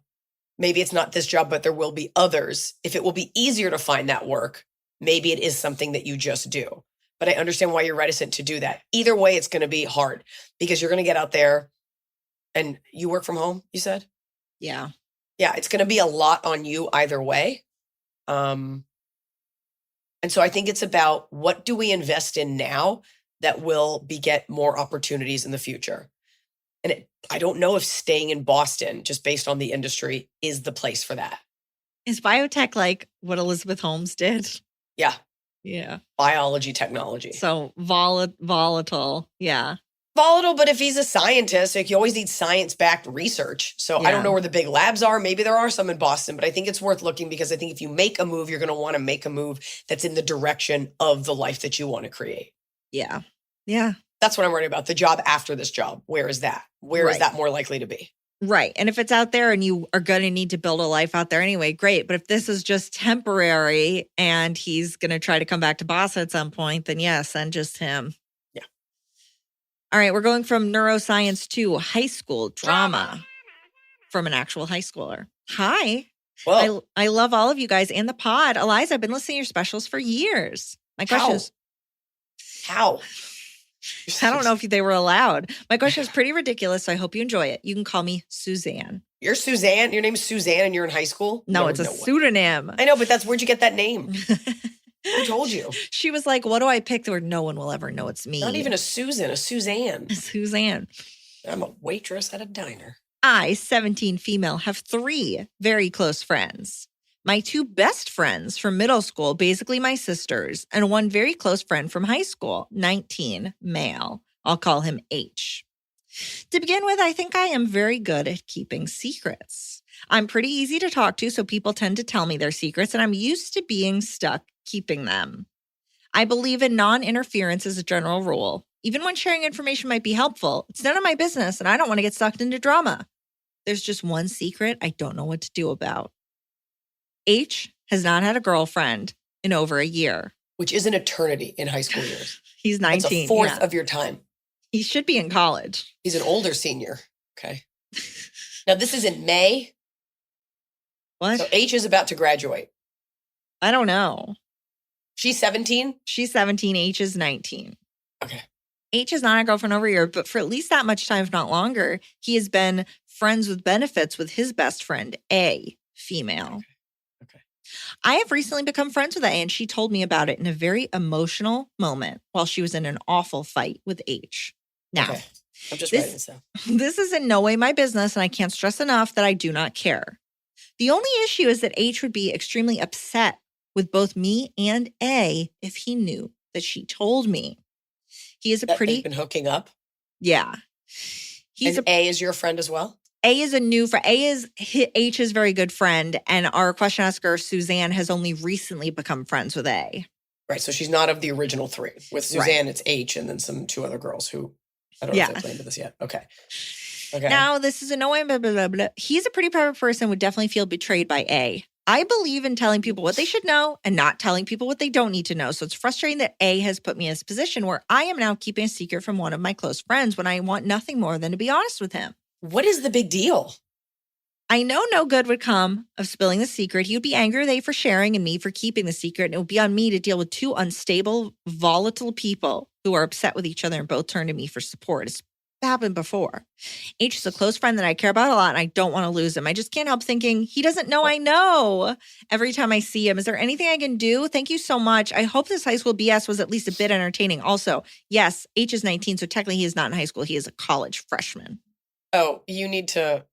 maybe it's not this job, but there will be others. If it will be easier to find that work, maybe it is something that you just do. But I understand why you're reticent to do that. Either way, it's going to be hard because you're going to get out there and you work from home, you said? Yeah. Yeah, it's going to be a lot on you either way. And so I think it's about, what do we invest in now that will beget more opportunities in the future? And I don't know if staying in Boston, just based on the industry, is the place for that. Is biotech like what Elizabeth Holmes did? Yeah. Yeah. Biology, technology. So volatile. Yeah. Volatile, but if he's a scientist, like, you always need science-backed research. So I don't know where the big labs are. Maybe there are some in Boston, but I think it's worth looking, because I think if you make a move, you're going to want to make a move that's in the direction of the life that you want to create. Yeah. Yeah. That's what I'm worried about. The job after this job. Where is that? Where is that more likely to be? Right. And if it's out there and you are going to need to build a life out there anyway, great. But if this is just temporary and he's going to try to come back to Boston at some point, then yes, send just him. Yeah. All right. We're going from neuroscience to high school drama from an actual high schooler. Hi. Well, I love all of you guys and the pod. Eliza, I've been listening to your specials for years. My question is, how? I don't know if they were allowed. My question is pretty ridiculous, so I hope you enjoy it. You can call me Suzanne. You're Suzanne. Your name's Suzanne and you're in high school? No, it's a pseudonym. I know, but where'd you get that name? Who told you? She was like, what do I pick where no one will ever know it's me? Not even a Susan, a Suzanne. Suzanne. I'm a waitress at a diner. I, 17 female, have 3 very close friends. My 2 best friends from middle school, basically my sisters, and 1 very close friend from high school, 19 male. I'll call him H. To begin with, I think I am very good at keeping secrets. I'm pretty easy to talk to, so people tend to tell me their secrets, and I'm used to being stuck keeping them. I believe in non-interference as a general rule. Even when sharing information might be helpful, it's none of my business, and I don't want to get sucked into drama. There's just one secret I don't know what to do about. H has not had a girlfriend in over a year. Which is an eternity in high school years. He's 19. That's a fourth of your time. He should be in college. He's an older senior. Okay. Now, this is in May. What? So H is about to graduate. I don't know. She's 17? She's 17. H is 19. Okay. H has not had a girlfriend over a year, but for at least that much time, if not longer, he has been friends with benefits with his best friend, A, female. Okay. I have recently become friends with A, and she told me about it in a very emotional moment while she was in an awful fight with H. Now, okay. I'm just writing this down. This is in no way my business, and I can't stress enough that I do not care. The only issue is that H would be extremely upset with both me and A if he knew that she told me. He is a That pretty... they've been hooking up? Yeah. A is your friend as well? A is a new friend. H's very good friend, and our question asker, Suzanne, has only recently become friends with A. Right, so she's not of the original 3. With Suzanne, It's H and then 2 other girls who, I don't know if they play into this yet. Okay. Now, this is a no way, blah, blah, blah, blah. He's a pretty private person, would definitely feel betrayed by A. I believe in telling people what they should know and not telling people what they don't need to know. So it's frustrating that A has put me in this position where I am now keeping a secret from one of my close friends when I want nothing more than to be honest with him. What is the big deal? I know no good would come of spilling the secret. He would be angry with A for sharing and me for keeping the secret. And it would be on me to deal with 2 unstable, volatile people who are upset with each other and both turn to me for support. It's happened before. H is a close friend that I care about a lot, and I don't want to lose him. I just can't help thinking he doesn't know I know every time I see him. Is there anything I can do? Thank you so much. I hope this high school BS was at least a bit entertaining. Also, yes, H is 19, so technically he is not in high school. He is a college freshman. Oh, you need to...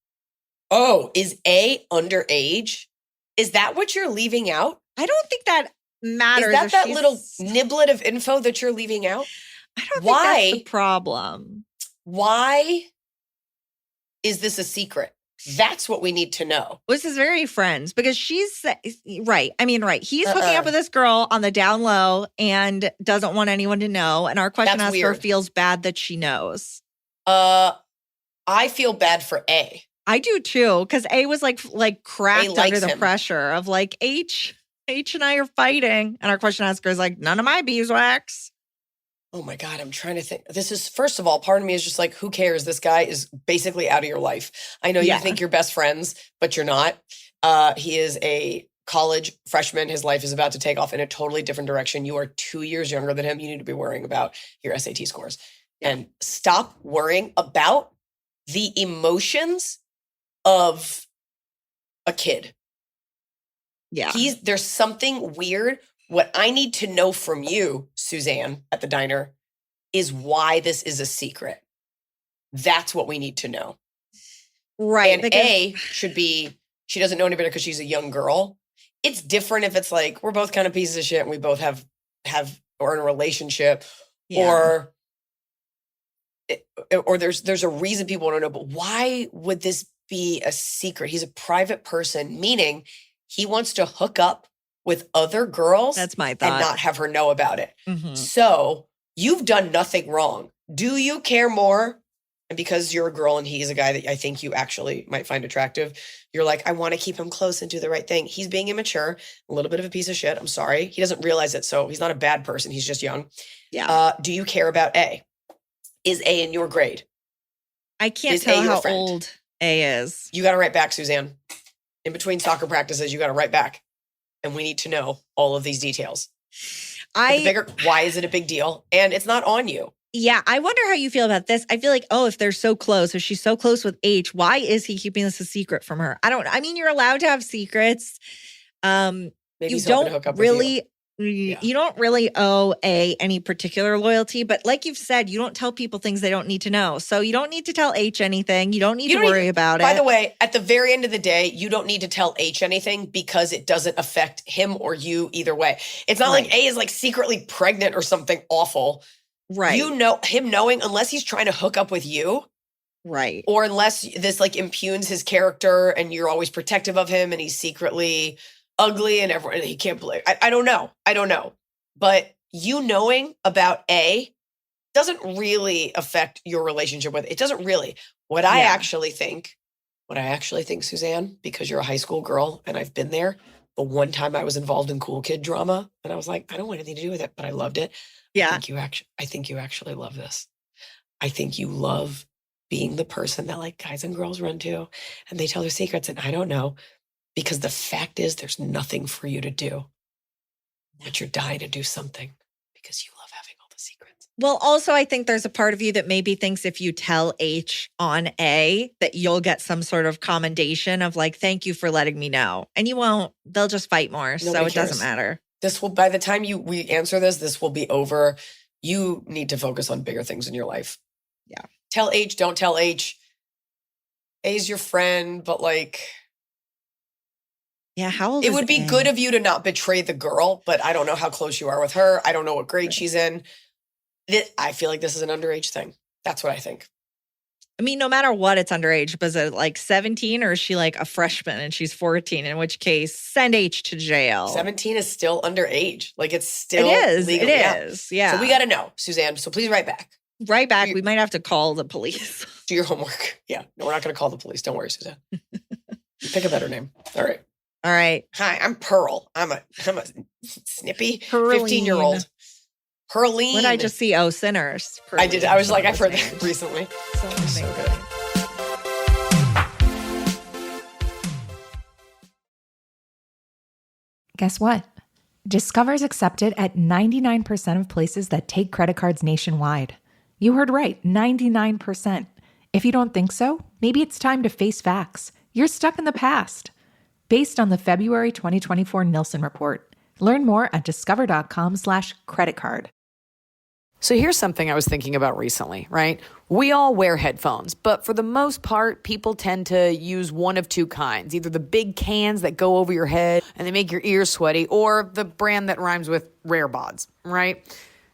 Oh, is A underage? Is that what you're leaving out? I don't think that matters. Is that little niblet of info that you're leaving out? I don't think that's the problem. Why is this a secret? That's what we need to know. This is very friends because she's right. I mean, right. He's hooking up with this girl on the down low and doesn't want anyone to know. And our question asker feels bad that she knows. I feel bad for A. I do too, because A was like cracked under the pressure of like H and I are fighting, and our question asker is like, none of my beeswax. Oh my God, I'm trying to think. This is, first of all, part of me is just like, who cares? This guy is basically out of your life. I know you think you're best friends, but you're not. He is a college freshman. His life is about to take off in a totally different direction. You are 2 years younger than him. You need to be worrying about your SAT scores. And stop worrying about the emotions of a kid. Yeah. There's something weird. What I need to know from you, Suzanne, at the diner, is why this is a secret. That's what we need to know. Right. And A should be, she doesn't know any better because she's a young girl. It's different if it's like, we're both kind of pieces of shit and we both have or in a relationship, or there's a reason people want to know, but why would this be a secret? He's a private person, meaning he wants to hook up with other girls. That's my thought. And not have her know about it. Mm-hmm. So you've done nothing wrong. Do you care more? And because you're a girl and he's a guy that I think you actually might find attractive, you're like, I want to keep him close and do the right thing. He's being immature, a little bit of a piece of shit. I'm sorry. He doesn't realize it. So he's not a bad person. He's just young. Yeah. Do you care about A? Is A in your grade? I can't tell how old A is. You got to write back, Suzanne. In between soccer practices, you got to write back. And we need to know all of these details. Why is it a big deal? And it's not on you. Yeah, I wonder how you feel about this. I feel like, if they're so close, if she's so close with H, why is he keeping this a secret from her? I mean, you're allowed to have secrets. Maybe he's hoping to hook up with you. You don't really owe any particular loyalty, but like you've said, you don't tell people things they don't need to know. So you don't need to tell H anything. You don't need to worry about it. By the way, at the very end of the day, you don't need to tell H anything because it doesn't affect him or you either way. It's not like A is like secretly pregnant or something awful. Right. You know, him knowing, unless he's trying to hook up with you. Right. Or unless this like impugns his character and you're always protective of him and he's secretly ugly and everyone, he can't believe. I don't know. But you knowing about A doesn't really affect your relationship with it. It doesn't really. What I actually think, Suzanne, because you're a high school girl and I've been there, the one time I was involved in cool kid drama and I was like, I don't want anything to do with it, but I loved it. Yeah. I think you actually love this. I think you love being the person that like guys and girls run to and they tell their secrets. And I don't know, because the fact is there's nothing for you to do, but you're dying to do something because you love having all the secrets. Well, also, I think there's a part of you that maybe thinks if you tell H on A that you'll get some sort of commendation of like, thank you for letting me know. And you won't. They'll just fight more. So it doesn't matter. By the time we answer this will be over. You need to focus on bigger things in your life. Yeah. Tell H, don't tell H. A's your friend, but like... Yeah, how old it is would be A? good of you to not betray the girl, but I don't know how close you are with her. I don't know what grade she's in. I feel like this is an underage thing. That's what I think. I mean, no matter what, it's underage. But is it like 17 or is she like a freshman and she's 14? In which case, send H to jail. 17 is still underage. Like it's still legal. It is. Yeah. So we got to know, Suzanne. So please write back. Right back. We might have to call the police. Do your homework. Yeah. No, we're not going to call the police. Don't worry, Suzanne. Pick a better name. All right. All right. Hi, I'm Pearl. I'm a snippy Pearline. 15-year-old. Pearline. What did I just see? Oh, Sinners. I did. I was like, I've heard that recently. So good. Guess what? Discover's accepted at 99% of places that take credit cards nationwide. You heard right, 99%. If you don't think so, maybe it's time to face facts. You're stuck in the past. Based on the February 2024 Nielsen report. Learn more at discover.com/credit card. So here's something I was thinking about recently, right? We all wear headphones, but for the most part, people tend to use one of two kinds. Either the big cans that go over your head and they make your ears sweaty, or the brand that rhymes with rare bods, right?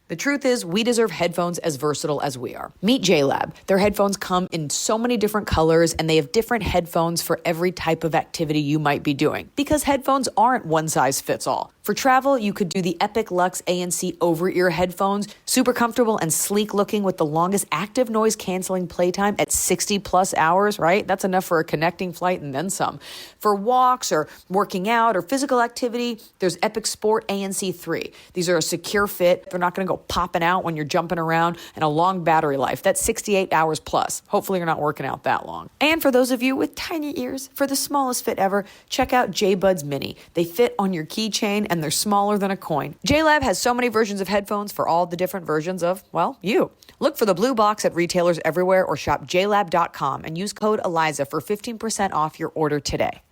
The truth is, we deserve headphones as versatile as we are. Meet JLab. Their headphones come in so many different colors, and they have different headphones for every type of activity you might be doing, because headphones aren't one size fits all. For travel, you could do the Epic Lux ANC over-ear headphones, super comfortable and sleek looking with the longest active noise canceling playtime at 60 plus hours, right? That's enough for a connecting flight and then some. For walks or working out or physical activity, there's Epic Sport ANC 3. These are a secure fit. They're not going to go popping out when you're jumping around, and a long battery life. That's 68 hours plus. Hopefully you're not working out that long. And for those of you with tiny ears, for the smallest fit ever, check out J-Buds Mini. They fit on your keychain and they're smaller than a coin. JLab has so many versions of headphones for all the different versions of, well, you. Look for the blue box at retailers everywhere or shop jlab.com and use code ELIZA for 15% off your order today.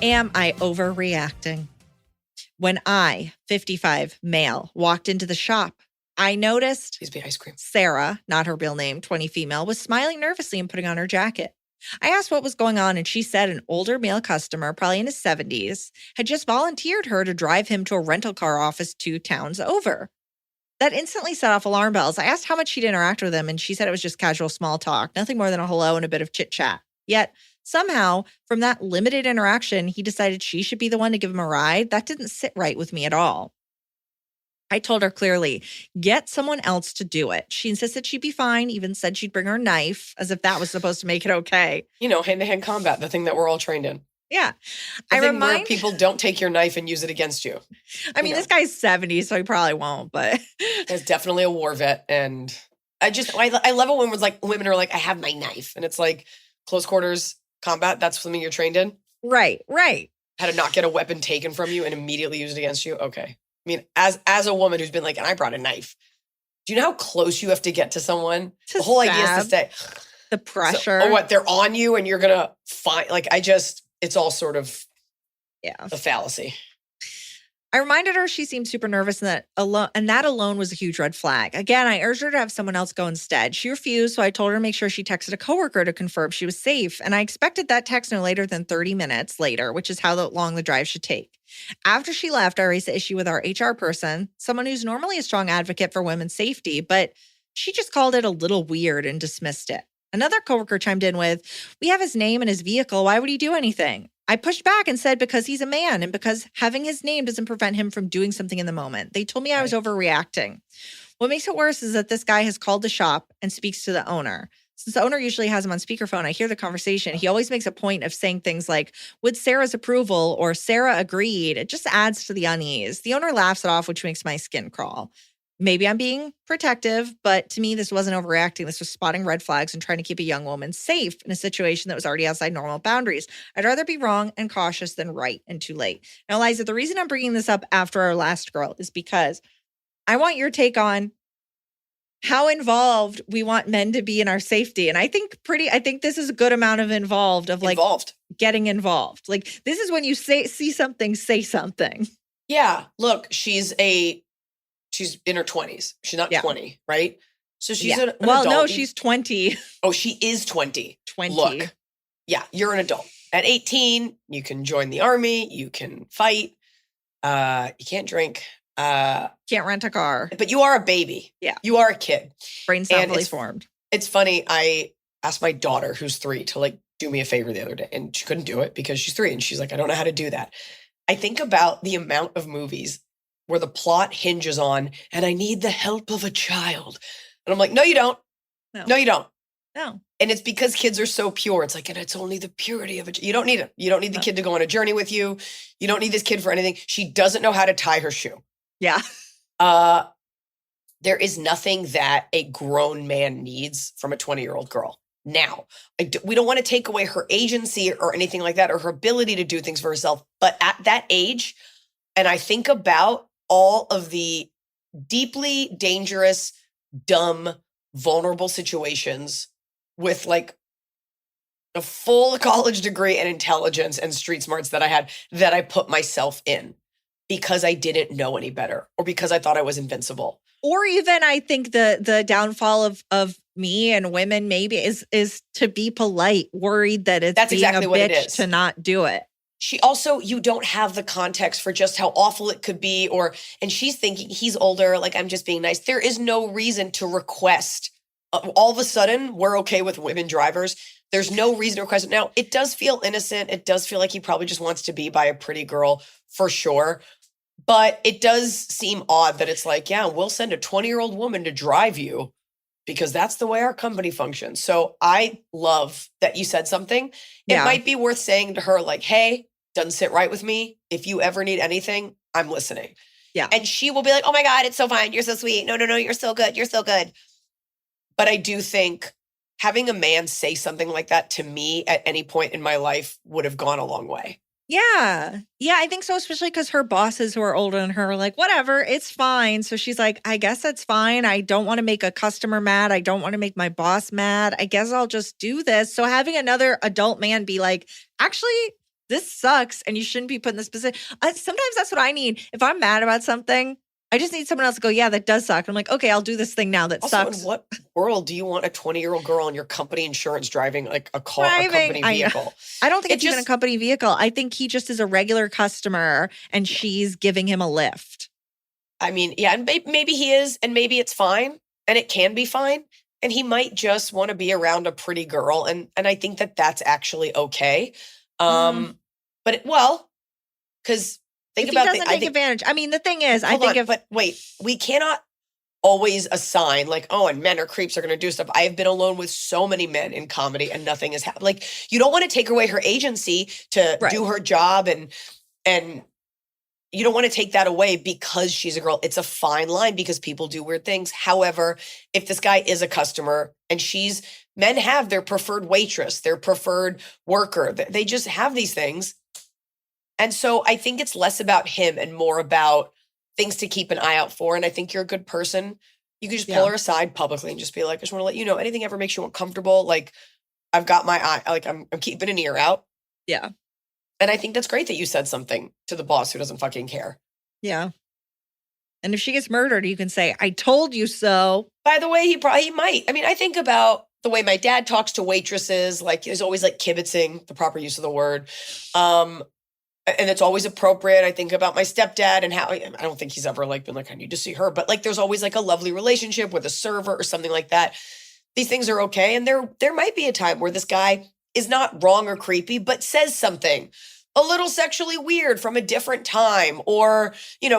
Am I overreacting? When I, 55, male, walked into the shop, I noticed Please be ice cream. Sarah, not her real name, 20 female, was smiling nervously and putting on her jacket. I asked what was going on, and she said an older male customer, probably in his 70s, had just volunteered her to drive him to a rental car office 2 towns over. That instantly set off alarm bells. I asked how much she'd interact with him, and she said it was just casual small talk, nothing more than a hello and a bit of chit-chat. Yet, somehow, from that limited interaction, he decided she should be the one to give him a ride. That didn't sit right with me at all. I told her clearly, get someone else to do it. She insisted she'd be fine, even said she'd bring her knife, as if that was supposed to make it okay. You know, hand-to-hand combat, the thing that we're all trained in. Yeah. I think where people don't take your knife and use it against you. I mean, this guy's 70, so he probably won't, but. He's definitely a war vet. And I love it when women are like, I have my knife. And it's like close quarters combat. That's something you're trained in. Right. How to not get a weapon taken from you and immediately use it against you. Okay. I mean, as a woman who's been like, and I brought a knife. Do you know how close you have to get to someone? The whole idea is to stay. The pressure. So, or what, they're on you and you're going to find, it's all sort of a fallacy. I reminded her she seemed super nervous and that alone was a huge red flag. Again, I urged her to have someone else go instead. She refused, so I told her to make sure she texted a coworker to confirm she was safe. And I expected that text no later than 30 minutes later, which is how long the drive should take. After she left, I raised the issue with our HR person, someone who's normally a strong advocate for women's safety, but she just called it a little weird and dismissed it. Another coworker chimed in with, "We have his name and his vehicle. Why would he do anything?" I pushed back and said because he's a man and because having his name doesn't prevent him from doing something in the moment. They told me I was overreacting. What makes it worse is that this guy has called the shop and speaks to the owner. Since the owner usually has him on speakerphone, I hear the conversation. He always makes a point of saying things like, with Sarah's approval or Sarah agreed. It just adds to the unease. The owner laughs it off, which makes my skin crawl. Maybe I'm being protective, but to me, this wasn't overreacting. This was spotting red flags and trying to keep a young woman safe in a situation that was already outside normal boundaries. I'd rather be wrong and cautious than right and too late. Now, Liza, the reason I'm bringing this up after our last girl is because I want your take on how involved we want men to be in our safety. And I think this is a good amount of involved. Getting involved. Like, this is when you see something, say something. Yeah. Look, she's in her 20s. She's not 20, right? So she's an adult. No, she's 20. Oh, she is 20. 20. Look, yeah, you're an adult. At 18, you can join the army. You can fight. You can't drink. Can't rent a car. But you are a baby. Yeah. You are a kid. Brain's not fully formed. It's funny. I asked my daughter, who's 3, to do me a favor the other day. And she couldn't do it because she's 3. And she's like, I don't know how to do that. I think about the amount of movies where the plot hinges on, and I need the help of a child. And I'm like, no, you don't. No, you don't. No. And it's because kids are so pure. It's like, and it's only the purity of it. You don't need it. You don't need the kid to go on a journey with you. You don't need this kid for anything. She doesn't know how to tie her shoe. Yeah. There is nothing that a grown man needs from a 20-year-old girl. Now, we don't want to take away her agency or anything like that, or her ability to do things for herself. But at that age, and I think about all of the deeply dangerous, dumb, vulnerable situations with a full college degree and intelligence and street smarts that I had, that I put myself in because I didn't know any better, or because I thought I was invincible. Or even I think the downfall of me and women maybe is to be polite, worried that it's being exactly a bitch to not do it. She also, you don't have the context for just how awful it could be, and she's thinking he's older, I'm just being nice. There is no reason to request. All of a sudden, we're okay with women drivers. There's no reason to request it. Now, it does feel innocent. It does feel like he probably just wants to be by a pretty girl for sure. But it does seem odd that it's we'll send a 20-year-old woman to drive you because that's the way our company functions. So I love that you said something. It might be worth saying to her, hey, doesn't sit right with me. If you ever need anything, I'm listening. Yeah. And she will be like, oh my God, it's so fine. You're so sweet. No, you're so good. You're so good. But I do think having a man say something like that to me at any point in my life would have gone a long way. Yeah. Yeah, I think so, especially because her bosses who are older than her are like, whatever, it's fine. So she's like, I guess that's fine. I don't want to make a customer mad. I don't want to make my boss mad. I guess I'll just do this. So having another adult man be like, actually, this sucks and you shouldn't be put in this position. Sometimes that's what I need. If I'm mad about something, I just need someone else to go, yeah, that does suck. I'm like, okay, I'll do this thing now that sucks. In what world do you want a 20-year-old girl on your company insurance driving a company vehicle? I don't think it's even a company vehicle. I think he just is a regular customer and she's giving him a lift. I mean, yeah, and maybe he is, and maybe it's fine, and it can be fine. And he might just want to be around a pretty girl. And I think that that's actually okay. Because think if about he doesn't take advantage. I mean, the thing is, I think but wait, we cannot always a sign like, oh, and men are creeps, are going to do stuff. I have been alone with so many men in comedy and nothing has happened. Like, you don't want to take away her agency to do her job, and you don't want to take that away because she's a girl. It's a fine line because people do weird things. However, if this guy is a customer and men have their preferred waitress, their preferred worker, they just have these things. And so I think it's less about him and more about things to keep an eye out for. And I think you're a good person. You can just pull her aside publicly and just be like, I just want to let you know, anything ever makes you uncomfortable, like, I've got my eye, like, I'm keeping an ear out. Yeah. And I think that's great that you said something to the boss who doesn't fucking care. Yeah. And if she gets murdered, you can say, I told you so. By the way, he might. I mean, I think about the way my dad talks to waitresses, like, there's always like kibitzing, the proper use of the word. And it's always appropriate. I think about my stepdad and how, I don't think he's ever like been like, I need to see her, but like, there's always like a lovely relationship with a server or something like that. These things are okay. And there might be a time where this guy is not wrong or creepy, but says something a little sexually weird from a different time, or,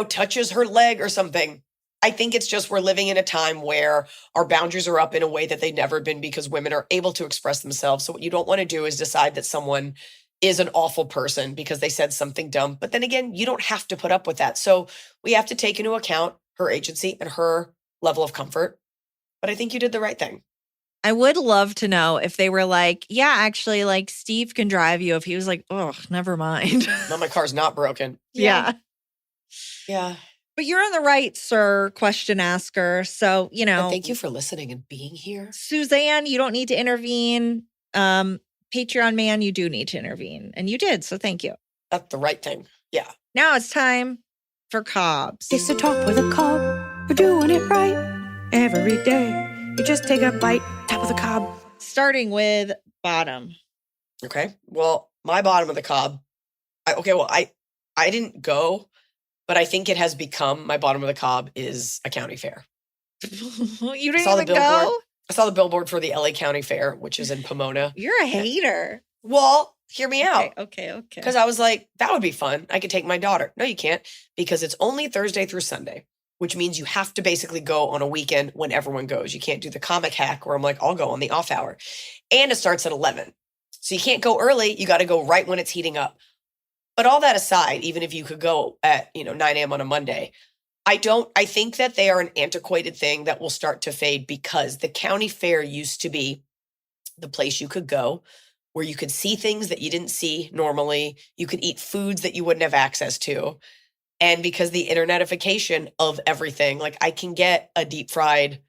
touches her leg or something. I think it's just, we're living in a time where our boundaries are up in a way that they've never been because women are able to express themselves. So what you don't want to do is decide that someone is an awful person because they said something dumb. But then again, you don't have to put up with that. So we have to take into account her agency and her level of comfort. But I think you did the right thing. I would love to know if they were like, yeah, actually, like, Steve can drive you. If he was like, oh, never mind. No, my car's not broken. Yeah. But you're on the right, sir, question asker. So, And thank you for listening and being here. Suzanne, you don't need to intervene. Patreon man, you do need to intervene. And you did. So thank you. That's the right thing. Yeah. Now it's time for Cobbs. It's a talk with a cob. We're doing it right every day. You just take a bite, top of the cob. Starting with bottom. Okay. Well, my bottom of the cob. I didn't go, but I think it has become, my bottom of the cob is a county fair. You didn't even go? I saw the billboard for the LA County Fair, which is in Pomona. You're a hater. Well, hear me out. Okay. Because I was like, that would be fun. I could take my daughter. No, you can't, because it's only Thursday through Sunday, which means you have to basically go on a weekend when everyone goes. You can't do the comic hack where I'm like, I'll go on the off hour. And it starts at 11. So you can't go early. You got to go right when it's heating up. But all that aside, even if you could go at 9 a.m. on a Monday, I think that they are an antiquated thing that will start to fade, because the county fair used to be the place you could go where you could see things that you didn't see normally. You could eat foods that you wouldn't have access to. And because the internetification of everything, like, I can get a deep fried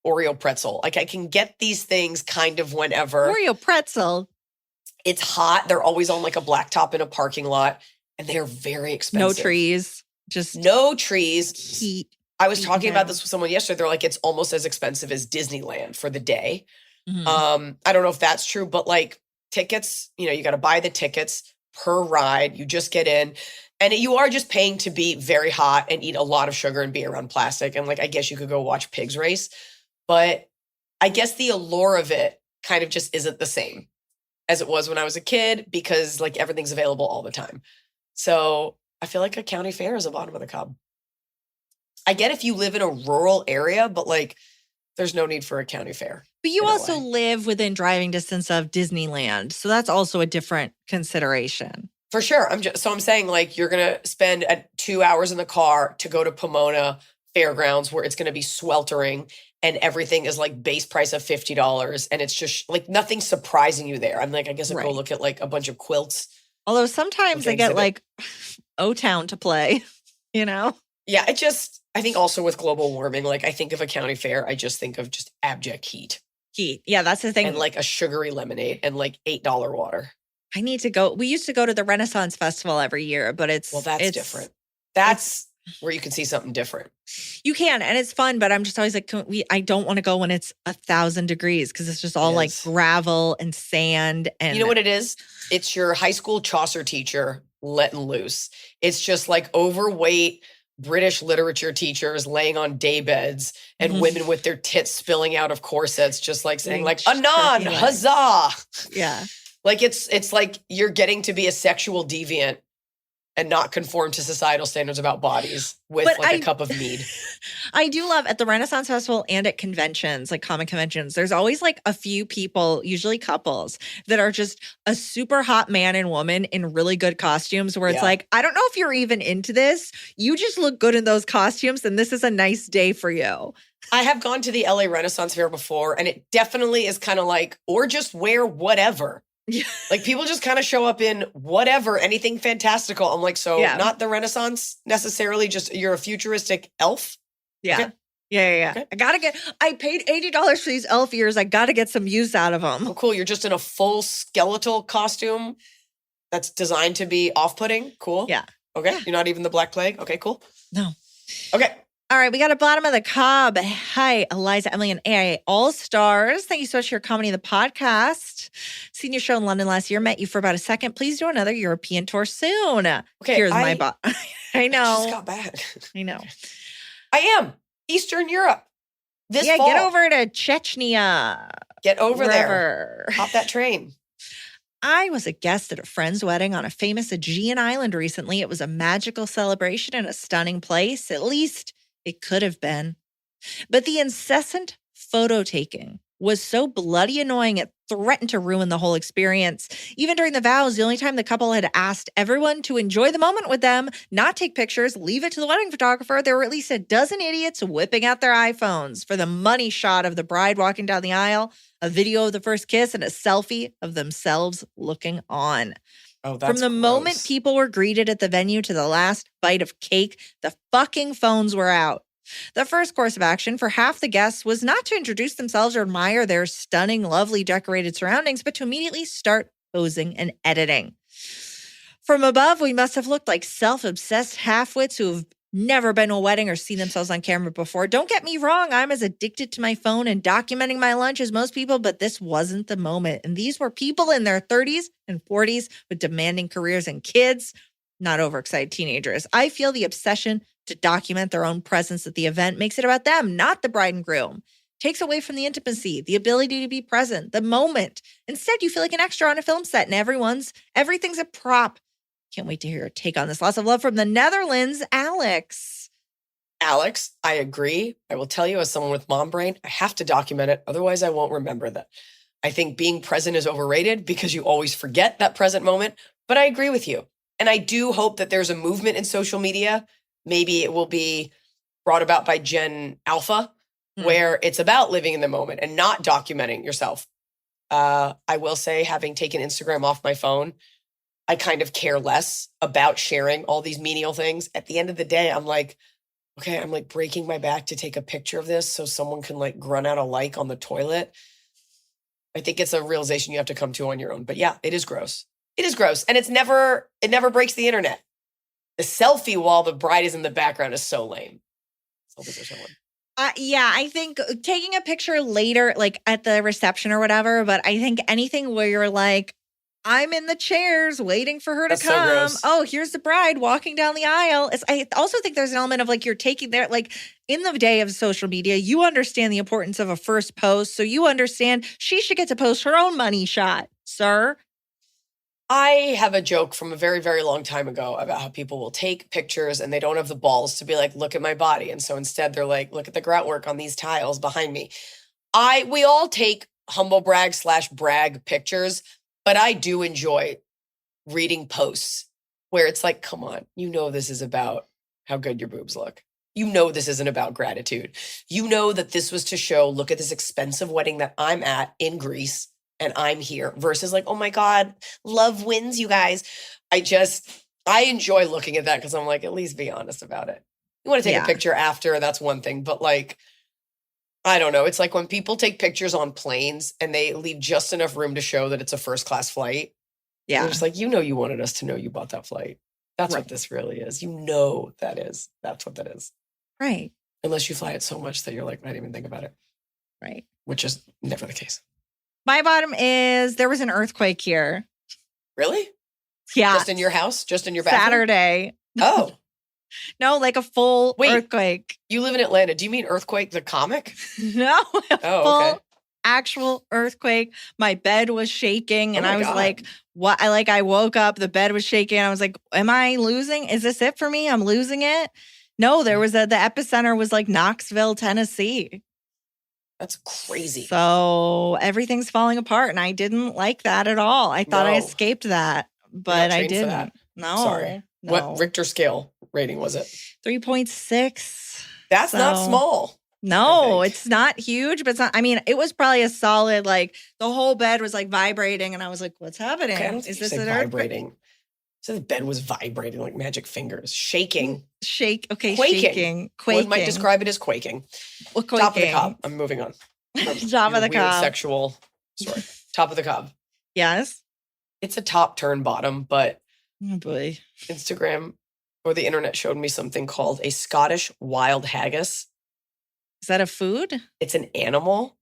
Oreo pretzel. Like, I can get these things kind of whenever. Oreo pretzel. It's hot. They're always on like a blacktop in a parking lot, and they're very expensive. No trees. Just no trees. Heat. I was talking about this with someone yesterday. They're like, it's almost as expensive as Disneyland for the day. Mm-hmm. I don't know if that's true, but like, tickets, you got to buy the tickets per ride. You just get in, and you are just paying to be very hot and eat a lot of sugar and be around plastic. And like, I guess you could go watch pigs race, but I guess the allure of it kind of just isn't the same as it was when I was a kid, because like, everything's available all the time. So I feel like a county fair is a bottom of the cob. I get if you live in a rural area, but like, there's no need for a county fair. But you also live within driving distance of Disneyland. So that's also a different consideration. For sure. I'm saying, like, you're going to spend 2 hours in the car to go to Pomona Fairgrounds, where it's going to be sweltering and everything is like base price of $50. And it's just like nothing surprising you there. I'm like, I guess I'll go look at like a bunch of quilts. Although sometimes I get like O-Town to play, Yeah, I think also with global warming, like, I think of a county fair, I just think of just abject heat. Yeah, that's the thing. And like a sugary lemonade and like $8 water. I need to go. We used to go to the Renaissance Festival every year, but it's different. That's where you can see something different. You can, and it's fun, but I'm just always like, I don't want to go when it's 1,000 degrees, because it's just all like gravel and sand. And you know what it is? It's your high school Chaucer teacher letting loose. It's just like overweight British literature teachers laying on day beds and women with their tits spilling out of corsets, just like saying like, Anon, huzzah. Yeah. Like, it's like you're getting to be a sexual deviant and not conform to societal standards about bodies with But like a cup of mead. I do love at the Renaissance Festival and at conventions, like comic conventions, there's always like a few people, usually couples, that are just a super hot man and woman in really good costumes where it's like, I don't know if you're even into this. You just look good in those costumes and this is a nice day for you. I have gone to the LA Renaissance Fair before, and it definitely is kind of like, or just wear whatever. Like people just kind of show up in whatever, anything fantastical. I'm like, so not the Renaissance necessarily, just you're a futuristic elf. Yeah. Okay. Yeah. Okay. I paid $80 for these elf ears. I got to get some use out of them. Oh, cool. You're just in a full skeletal costume that's designed to be off-putting. Cool. Yeah. Okay. You're not even the Black Plague. Okay, cool. No. Okay. All right, we got a bottom of the cob. Hi, Eliza, Emily, and AI All-Stars. Thank you so much for your comedy in the podcast. Seen your show in London last year. Met you for about a second. Please do another European tour soon. Okay, Here's my bot. I know. I just got back. I know. I am. Eastern Europe. This fall. Get over to Chechnya. Get over wherever. there. Hop that train. I was a guest at a friend's wedding on a famous Aegean island recently. It was a magical celebration in a stunning place. At least it could have been. But the incessant photo taking was so bloody annoying it threatened to ruin the whole experience. Even during the vows, the only time the couple had asked everyone to enjoy the moment with them, not take pictures, leave it to the wedding photographer, there were at least a dozen idiots whipping out their iPhones for the money shot of the bride walking down the aisle, a video of the first kiss, and a selfie of themselves looking on. Oh, that's From the gross. moment people were greeted at the venue to the last bite of cake, the fucking phones were out. The first course of action for half the guests was not to introduce themselves or admire their stunning, lovely, decorated surroundings, but to immediately start posing and editing. From above, we must have looked like self-obsessed half-wits who have never been to a wedding or seen themselves on camera before. Don't get me wrong, I'm as addicted to my phone and documenting my lunch as most people, but this wasn't the moment. And these were people in their 30s and 40s with demanding careers and kids, not overexcited teenagers. I feel the obsession to document their own presence at the event makes it about them, not the bride and groom. Takes away from the intimacy, the ability to be present, the moment. Instead, you feel like an extra on a film set and everything's a prop. Can't wait to hear your take on this. Lots of love from the Netherlands, Alex. Alex, I agree. I will tell you as someone with mom brain, I have to document it. Otherwise, I won't remember that. I think being present is overrated because you always forget that present moment. But I agree with you. And I do hope that there's a movement in social media. Maybe it will be brought about by Gen Alpha, where it's about living in the moment and not documenting yourself. I will say, having taken Instagram off my phone, I kind of care less about sharing all these menial things. At the end of the day, I'm like, okay, I'm like breaking my back to take a picture of this so someone can like grunt out a like on the toilet. I think it's a realization you have to come to on your own. But yeah, it is gross. It is gross. And it never breaks the internet. The selfie while the bride is in the background is so lame. Selfies are so lame. Yeah, I think taking a picture later, like at the reception or whatever, but I think anything where you're like, I'm in the chairs waiting for her to come. So oh, here's the bride walking down the aisle. I also think there's an element of like you're taking there, like in the day of social media, you understand the importance of a first post. So you understand she should get to post her own money shot, sir. I have a joke from a very, very long time ago about how people will take pictures and they don't have the balls to be like, look at my body. And so instead they're like, look at the grout work on these tiles behind me. We all take humble brag/brag pictures, but I do enjoy reading posts where it's like, come on, you know this is about how good your boobs look. You know this isn't about gratitude. You know that this was to show, look at this expensive wedding that I'm at in Greece. And I'm here versus like, oh my God, love wins, you guys. I enjoy looking at that because I'm like, at least be honest about it. You want to take a picture after, that's one thing. But like, I don't know. It's like when people take pictures on planes and they leave just enough room to show that it's a first class flight. Yeah. You're just like, you know, you wanted us to know you bought that flight. That's what this really is. You know, that's what that is. Right. Unless you fly it so much that you're like, I didn't even think about it. Right. Which is never the case. My bottom is there was an earthquake here. Really? Yeah. Just in your house? Just in your bathroom? Saturday. Oh. No, like a full earthquake. You live in Atlanta. Do you mean Earthquake the comic? No. Oh, okay. actual earthquake. My bed was shaking and Oh my I was God. like, what? I woke up, the bed was shaking. And I was like, am I losing? Is this it for me? I'm losing it. No, the epicenter was like Knoxville, Tennessee. That's crazy. So everything's falling apart. And I didn't like that at all. I thought I No. escaped that, You're but not I trained for didn't. that. No. Sorry. No. What Richter scale rating was it? 3.6. That's not So- small. No, I think. it's not huge, but it's not. I mean, it was probably a solid, like the whole bed was like vibrating, and I was like, "What's happening? Okay, I don't think Is you this said an earthquake?" vibrating. So the bed was vibrating like magic fingers, shaking, Shake. Okay, quaking. shaking, quaking. One might describe it as quaking. Well, Top of the quaking. cob. I'm moving on. Top of the Weird cob. sexual story. Top of the cob. Yes. It's a top turn bottom, but Oh boy. Instagram or the internet showed me something called a Scottish wild haggis. Is that a food? It's an animal.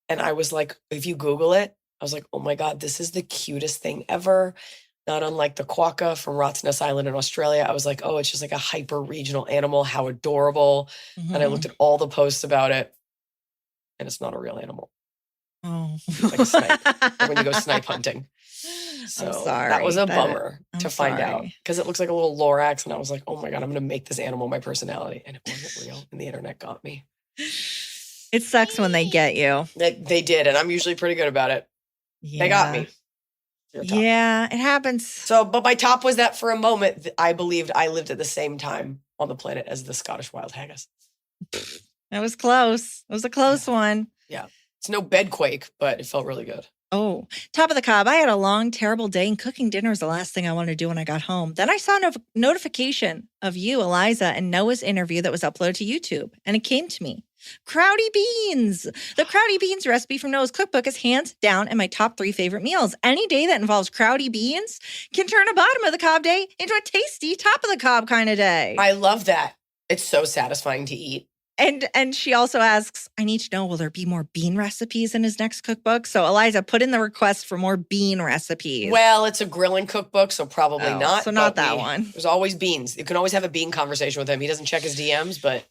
And I was like, if you Google it, I was like, oh my God, this is the cutest thing ever. Not unlike the quokka from Rottnest Island in Australia. I was like, oh, it's just like a hyper regional animal. How adorable. And I looked at all the posts about it. And it's not a real animal. Oh. It's like a snipe. Like when you go snipe hunting. So I'm sorry. that was a That- bummer I'm to find out sorry. because it looks like a little Lorax. And I was like, oh my God, I'm going to make this animal my personality. And it wasn't real. And the internet got me. It sucks when they get you. They did. And I'm usually pretty good about it. Yeah. They got me. Your top. Yeah, it happens. So, but my top was that for a moment, I believed I lived at the same time on the planet as the Scottish wild haggis. It was close. It was a close one. It's no bedquake, but it felt really good. Oh, top of the cob. I had a long, terrible day, and cooking dinner was the last thing I wanted to do when I got home. Then I saw a notification of you, Eliza, and Noah's interview that was uploaded to YouTube, and it came to me. Crowdy beans. The crowdy beans recipe from Noah's cookbook is hands down in my top 3 favorite meals. Any day that involves crowdy beans can turn a bottom of the cob day into a tasty top of the cob kind of day. I love that. It's so satisfying to eat. And she also asks, I need to know, will there be more bean recipes in his next cookbook? So Eliza, put in the request for more bean recipes. Well, it's a grilling cookbook, so probably Oh, not. so not but that one. There's always beans. You can always have a bean conversation with him. He doesn't check his DMs, but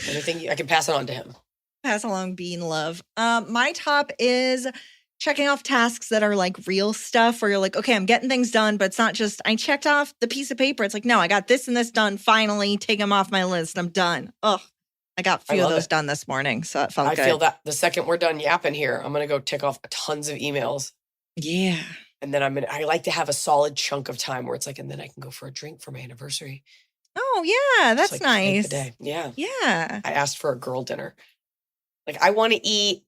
anything I can pass it on to him. Pass along bean love. My top is checking off tasks that are like real stuff where you're like, okay, I'm getting things done, but it's not just I checked off the piece of paper. It's like, no, I got this and this done. Finally, take them off my list. I'm done. Ugh. I got a few of love those it. done this morning, so it felt I good. feel that the second we're done yapping here, I'm gonna go tick off tons of emails. Yeah. And then I like to have a solid chunk of time where it's like, and then I can go for a drink for my anniversary. Oh, yeah. Just, That's like, take nice. the day. Yeah. Yeah. I asked for a girl dinner. Like I want to eat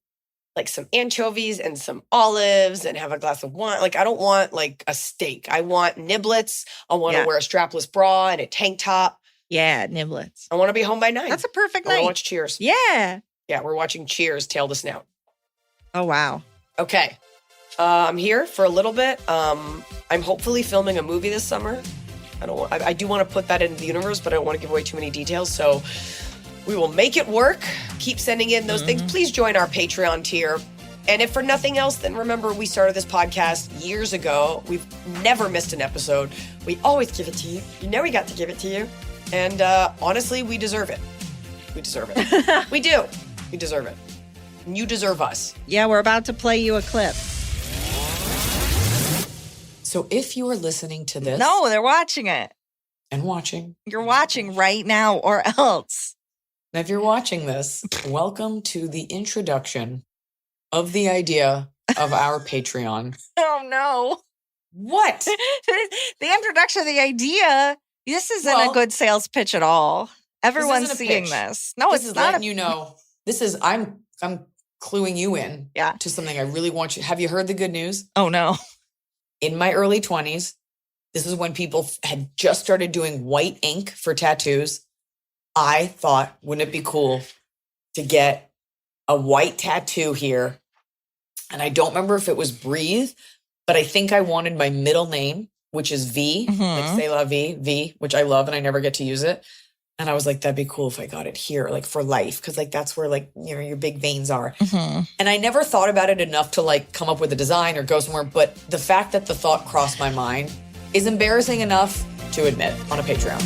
like some anchovies and some olives and have a glass of wine. Like I don't want like a steak. I want niblets. I want to Yeah. wear a strapless bra and a tank top. Yeah. Niblets. I want to be home by 9. That's a perfect I want night. to watch Cheers. Yeah. Yeah, we're watching Cheers, tail to snout. Oh, wow. Okay. I'm here for a little bit. I'm hopefully filming a movie this summer. I do want to put that into the universe, but I don't want to give away too many details. So we will make it work. Keep sending in those things. Please join our Patreon tier. And if for nothing else, then remember we started this podcast years ago. We've never missed an episode. We always give it to you. You know we got to give it to you. And honestly, we deserve it. We deserve it. We do. We deserve it. And you deserve us. Yeah, we're about to play you a clip. So if you are listening to this No, they're watching it. and watching, You're watching right now or else. now if you're watching this, welcome to the introduction of the idea of our Patreon. Oh, no. What? The introduction of the idea. This isn't Well, a good sales pitch at all. Everyone's isn't a seeing pitch. this. No, This it's is not. letting you know. This is I'm cluing you in Yeah. to something I really want you. Have you heard the good news? Oh, no. In my early 20s, this is when people had just started doing white ink for tattoos. I thought, wouldn't it be cool to get a white tattoo here? And I don't remember if it was Breathe, but I think I wanted my middle name, which is V, like Mhm. C'est la vie, V, which I love and I never get to use it. And I was like, that'd be cool if I got it here, like for life. Cause like that's where like, you know, your big veins are. Mhm. And I never thought about it enough to like come up with a design or go somewhere. But the fact that the thought crossed my mind is embarrassing enough to admit on a Patreon.